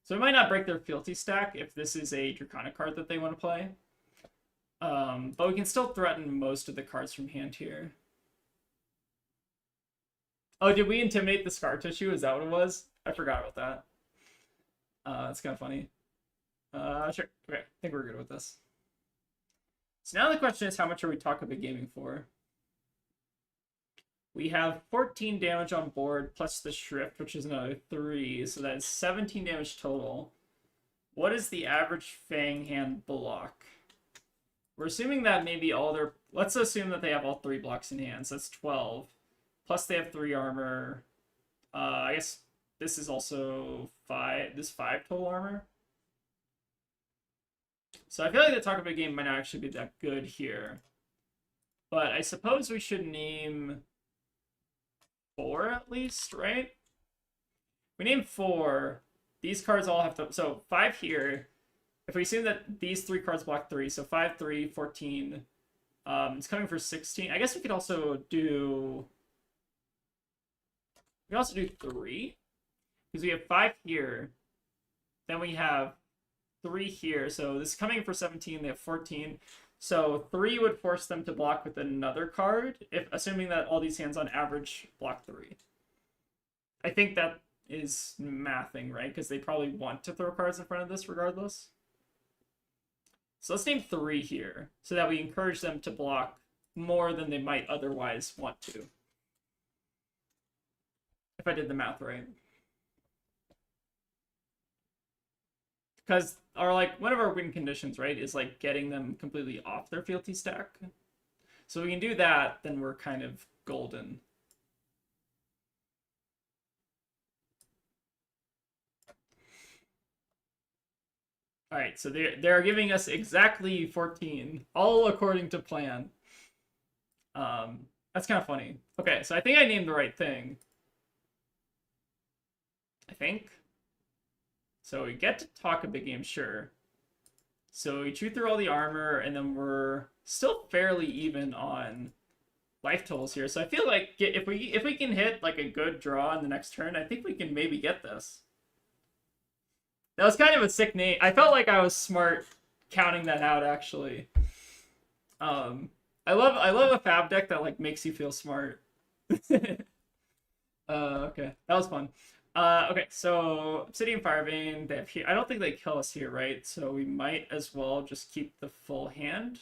[SPEAKER 1] So we might not break their fealty stack if this is a Draconic card that they want to play. But we can still threaten most of the cards from hand here. Oh, did we intimidate the scar tissue? Is that what it was? I forgot about that. That's kind of funny. Sure. Okay, I think we're good with this. So now the question is, how much are we talking about gaming for? We have 14 damage on board, plus the Shrift, which is another 3, so that's 17 damage total. What is the average Fang hand block? We're assuming that maybe all their... Let's assume that they have all 3 blocks in hand, so that's 12. Plus they have 3 armor. I guess this is also 5. This 5 total armor. So I feel like the talk about game might not actually be that good here. But I suppose we should name 4 at least, right? We name 4. These cards all have to... So 5 here. If we assume that these 3 cards block 3, so 5, 3, 14. It's coming for 16. I guess we could also do... We can also do 3. Because we have 5 here. Then we have 3 here. So this is coming for 17. They have 14. So 3 would force them to block with another card, if assuming that all these hands on average block 3. I think that is mathing, right? Because they probably want to throw cards in front of this regardless. So let's name 3 here, so that we encourage them to block more than they might otherwise want to. If I did the math right. Because one of our win conditions, right, is like getting them completely off their fealty stack. So we can do that, then we're kind of golden. Alright, so they're giving us exactly 14, all according to plan. That's kind of funny. Okay, so I think I named the right thing. I think. So we get to talk a big game, sure. So we chew through all the armor, and then we're still fairly even on life totals here. So I feel like if we can hit like a good draw in the next turn, I think we can maybe get this. That was kind of a sick name. I felt like I was smart counting that out, actually. I love a fab deck that like makes you feel smart. Okay, that was fun. Okay, so Obsidian Firevein, they have here. I don't think they kill us here, right? So we might as well just keep the full hand.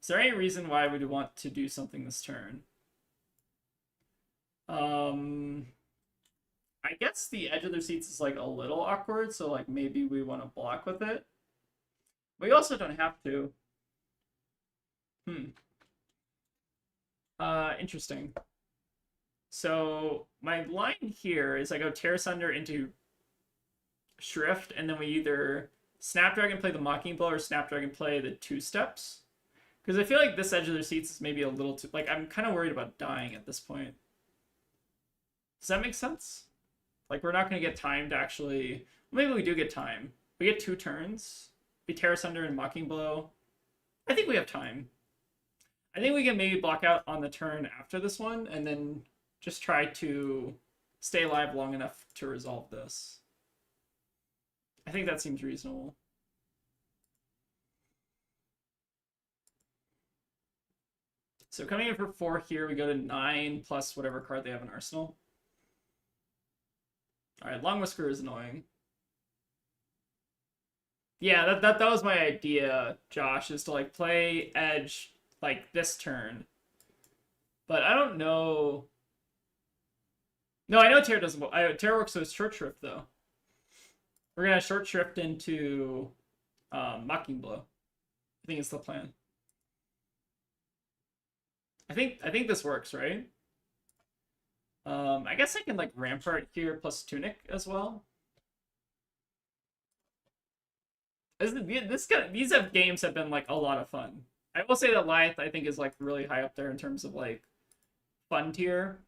[SPEAKER 1] Is there any reason why we'd want to do something this turn? I guess the edge of their seats is like a little awkward, so like maybe we want to block with it. We also don't have to. Interesting. So my line here is I go Tear Asunder into Shrift, and then we either Snapdragon play the Mocking Blow or Snapdragon play the 2 steps. Because I feel like this edge of their seats is maybe a little too... Like, I'm kind of worried about dying at this point. Does that make sense? Like, we're not going to get time to actually... Maybe we do get time. We get 2 turns. We Tear Asunder and Mocking Blow. I think we have time. I think we can maybe block out on the turn after this one, and then just try to stay alive long enough to resolve this. I think that seems reasonable. So coming in for 4 here, we go to 9 plus whatever card they have in Arsenal. Alright, Long Whisker is annoying. Yeah, that was my idea, Josh, is to like play Edge like this turn. But I don't know... No, I know Tear doesn't work. Tear works with Short Shrift, though. We're going to Short Shrift into Mocking Blow. I think it's the plan. I think this works, right? I guess I can like Rampart here plus Tunic as well. These games have been like a lot of fun. I will say that Lyath I think is like really high up there in terms of like fun tier.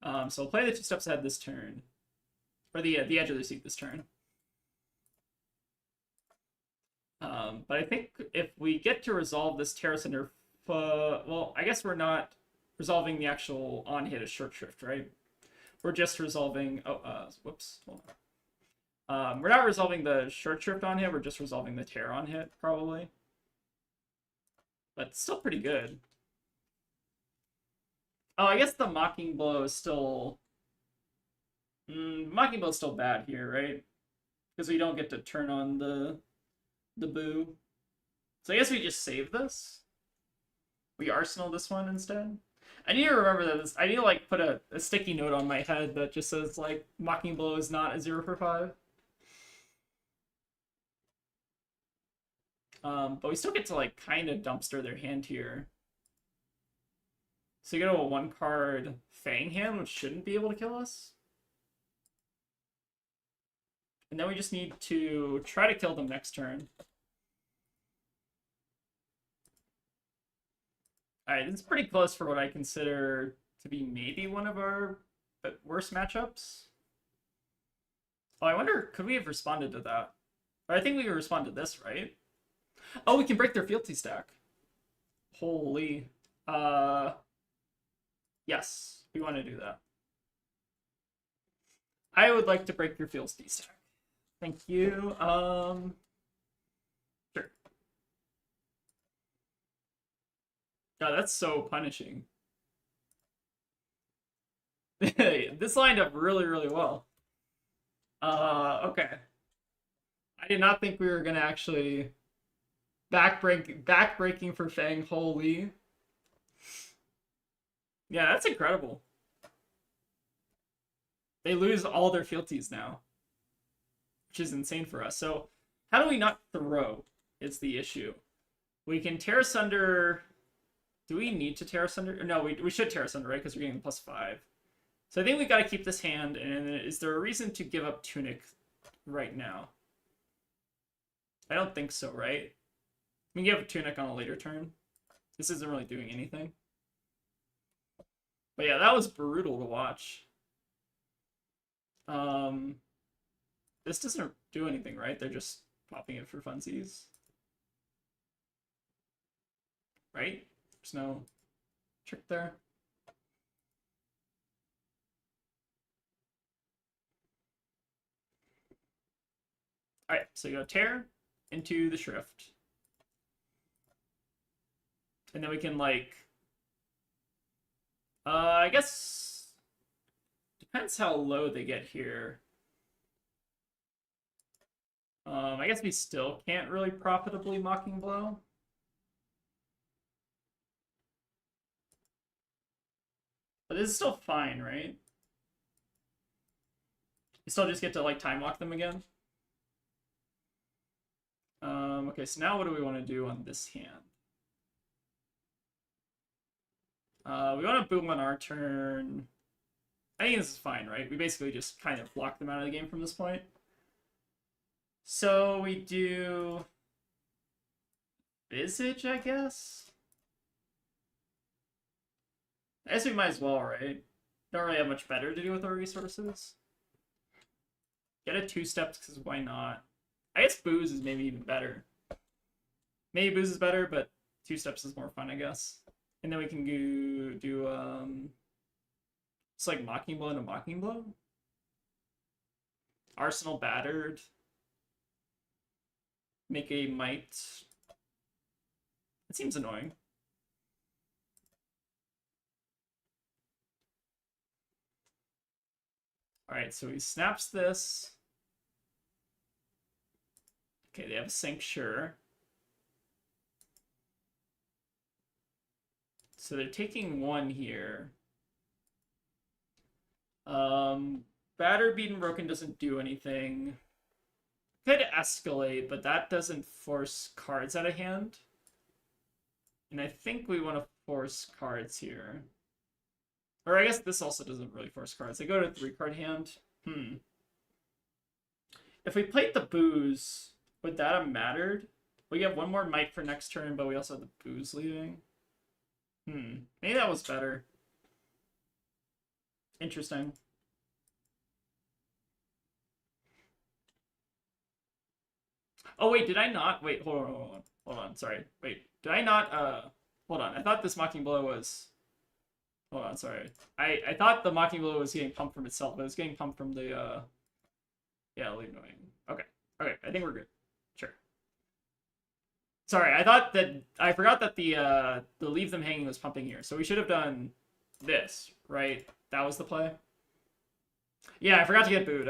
[SPEAKER 1] So I'll play the 2 steps ahead this turn, or the edge of the seat this turn. But I think if we get to resolve this Terra Center, well, I guess we're not resolving the actual on hit of Short Shrift, right? We're just resolving. Oh, whoops. Hold on. We're not resolving the Short Shrift on hit. We're just resolving the Terra on hit, probably. But still pretty good. Oh, I guess the Mocking Blow is still. Mocking Blow is still bad here, right? Because we don't get to turn on the boo. So I guess we just save this. We arsenal this one instead. I need to remember that I need to like put a sticky note on my head that just says like Mocking Blow is not a 0 for 5. But we still get to like kind of dumpster their hand here. So you go to a 1-card Fang hand, which shouldn't be able to kill us. And then we just need to try to kill them next turn. Alright, this is pretty close for what I consider to be maybe one of our worst matchups. Oh, I wonder, could we have responded to that? Or I think we could respond to this, right? Oh, we can break their fealty stack. Holy. Yes, we want to do that. I would like to break your fealty stack. Thank you. Sure. God, that's so punishing. This lined up really, really well. Okay. I did not think we were gonna actually backbreaking for Fang. Holy. Yeah, that's incredible. They lose all their fealties now, which is insane for us. So how do we not throw is the issue. We can tear asunder. Do we need to tear asunder? No, we should tear asunder, right? Because we're getting +5. So I think we got to keep this hand. And is there a reason to give up Tunic right now? I don't think so, right? We can give up Tunic on a later turn. This isn't really doing anything. But yeah, that was brutal to watch. This doesn't do anything, right? They're just popping it for funsies. Right? There's no trick there. Alright, so you go tear into the Shrift. And then we can, like... I guess... Depends how low they get here. I guess we still can't really profitably Mocking Blow. But this is still fine, right? You still just get to, like, time lock them again. Okay, so now what do we want to do on this hand? We want to boom on our turn. I think this is fine, right? We basically just kind of block them out of the game from this point. So we do Visage, I guess? I guess we might as well, right? Don't really have much better to do with our resources. Get a 2-step, because why not? I guess Booze is maybe even better. Maybe Booze is better, but 2 steps is more fun, I guess. And then we can do it's like Mocking Blow and a Mocking Blow. Arsenal Battered. Make a Might. It seems annoying. Alright, so he snaps this. Okay, they have a Sink, sure. So they're taking 1 here. Battered, Beaten, Broken doesn't do anything. Could escalate, but that doesn't force cards out of hand. And I think we want to force cards here. Or I guess this also doesn't really force cards. They go to 3-card hand. If we played the booze, would that have mattered? We have one more might for next turn, but we also have the booze leaving. Maybe that was better. Interesting. Oh, wait, did I not? Wait, hold on, sorry. Wait, did I not, hold on. I thought this Mocking Blow was... Hold on, sorry. I thought the Mocking Blow was getting pumped from itself, but it was getting pumped from the, yeah, leave knowing. Okay, I think we're good. Sure. Sorry, I forgot that the leave them hanging was pumping here, so we should have done this, right? That was the play? Yeah, I forgot to get booed.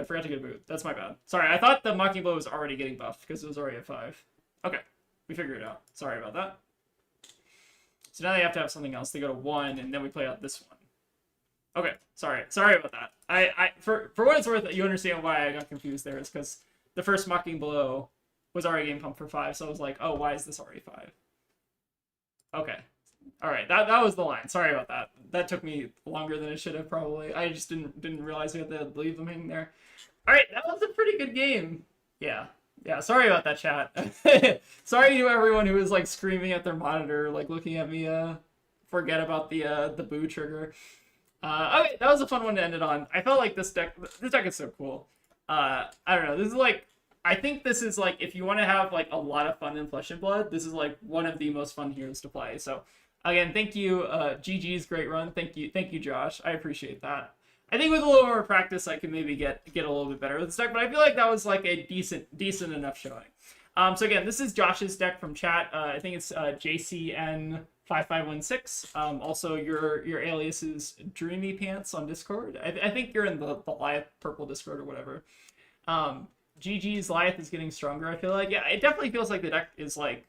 [SPEAKER 1] That's my bad. Sorry, I thought the Mocking Blow was already getting buffed because it was already at 5. Okay, we figured it out. Sorry about that. So now they have to have something else. They go to 1, and then we play out this one. Okay, sorry about that. For what it's worth, you understand why I got confused there. Is because the first Mocking Blow was already getting pumped for 5, so I was like, oh, why is this already 5? Okay. Alright, that was the line. Sorry about that. That took me longer than it should have, probably. I just didn't realize we had to leave them hanging there. Alright, that was a pretty good game. Yeah, sorry about that, chat. Sorry to everyone who was, like, screaming at their monitor, like, looking at me, forget about the boo trigger. Okay, that was a fun one to end it on. I felt like this deck is so cool. I don't know, this is, like, I think this is, like, if you want to have, like, a lot of fun in Flesh and Blood, this is, like, one of the most fun heroes to play. So, again, thank you, GG's great run. Thank you, Josh. I appreciate that. I think with a little more practice, I can maybe get a little bit better with this deck, but I feel like that was, like, a decent enough showing. So, again, this is Josh's deck from chat. I think it's JCN5516. Also, your alias is DreamyPants on Discord. I think you're in the Lyath purple Discord or whatever. GG's Lyath is getting stronger, I feel like. Yeah, it definitely feels like the deck is, like,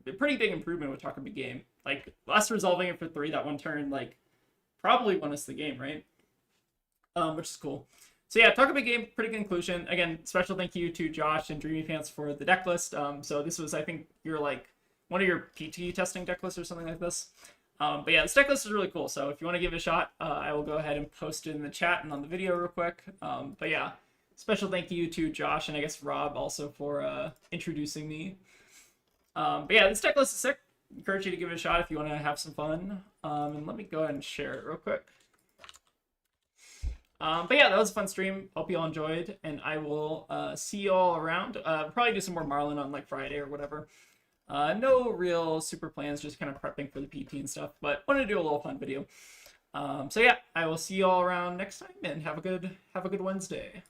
[SPEAKER 1] a pretty big improvement with Talk a Big Game. Like, us resolving it for 3 that one turn, like, probably won us the game, right? Which is cool. So yeah, Talk a Big Game, pretty good conclusion. Again, special thank you to Josh and DreamyPants for the deck list. So this was, I think, like, one of your PT testing deck lists or something like this. But yeah, this deck list is really cool. So if you want to give it a shot, I will go ahead and post it in the chat and on the video real quick. But yeah. Special thank you to Josh and I guess Rob also for introducing me. But yeah, this deck list is sick. Encourage you to give it a shot if you want to have some fun. And let me go ahead and share it real quick. But yeah, that was a fun stream. Hope you all enjoyed, and I will see you all around. Probably do some more Marlin on like Friday or whatever. No real super plans, just kind of prepping for the PT and stuff. But wanted to do a little fun video. So yeah, I will see you all around next time, and have a good Wednesday.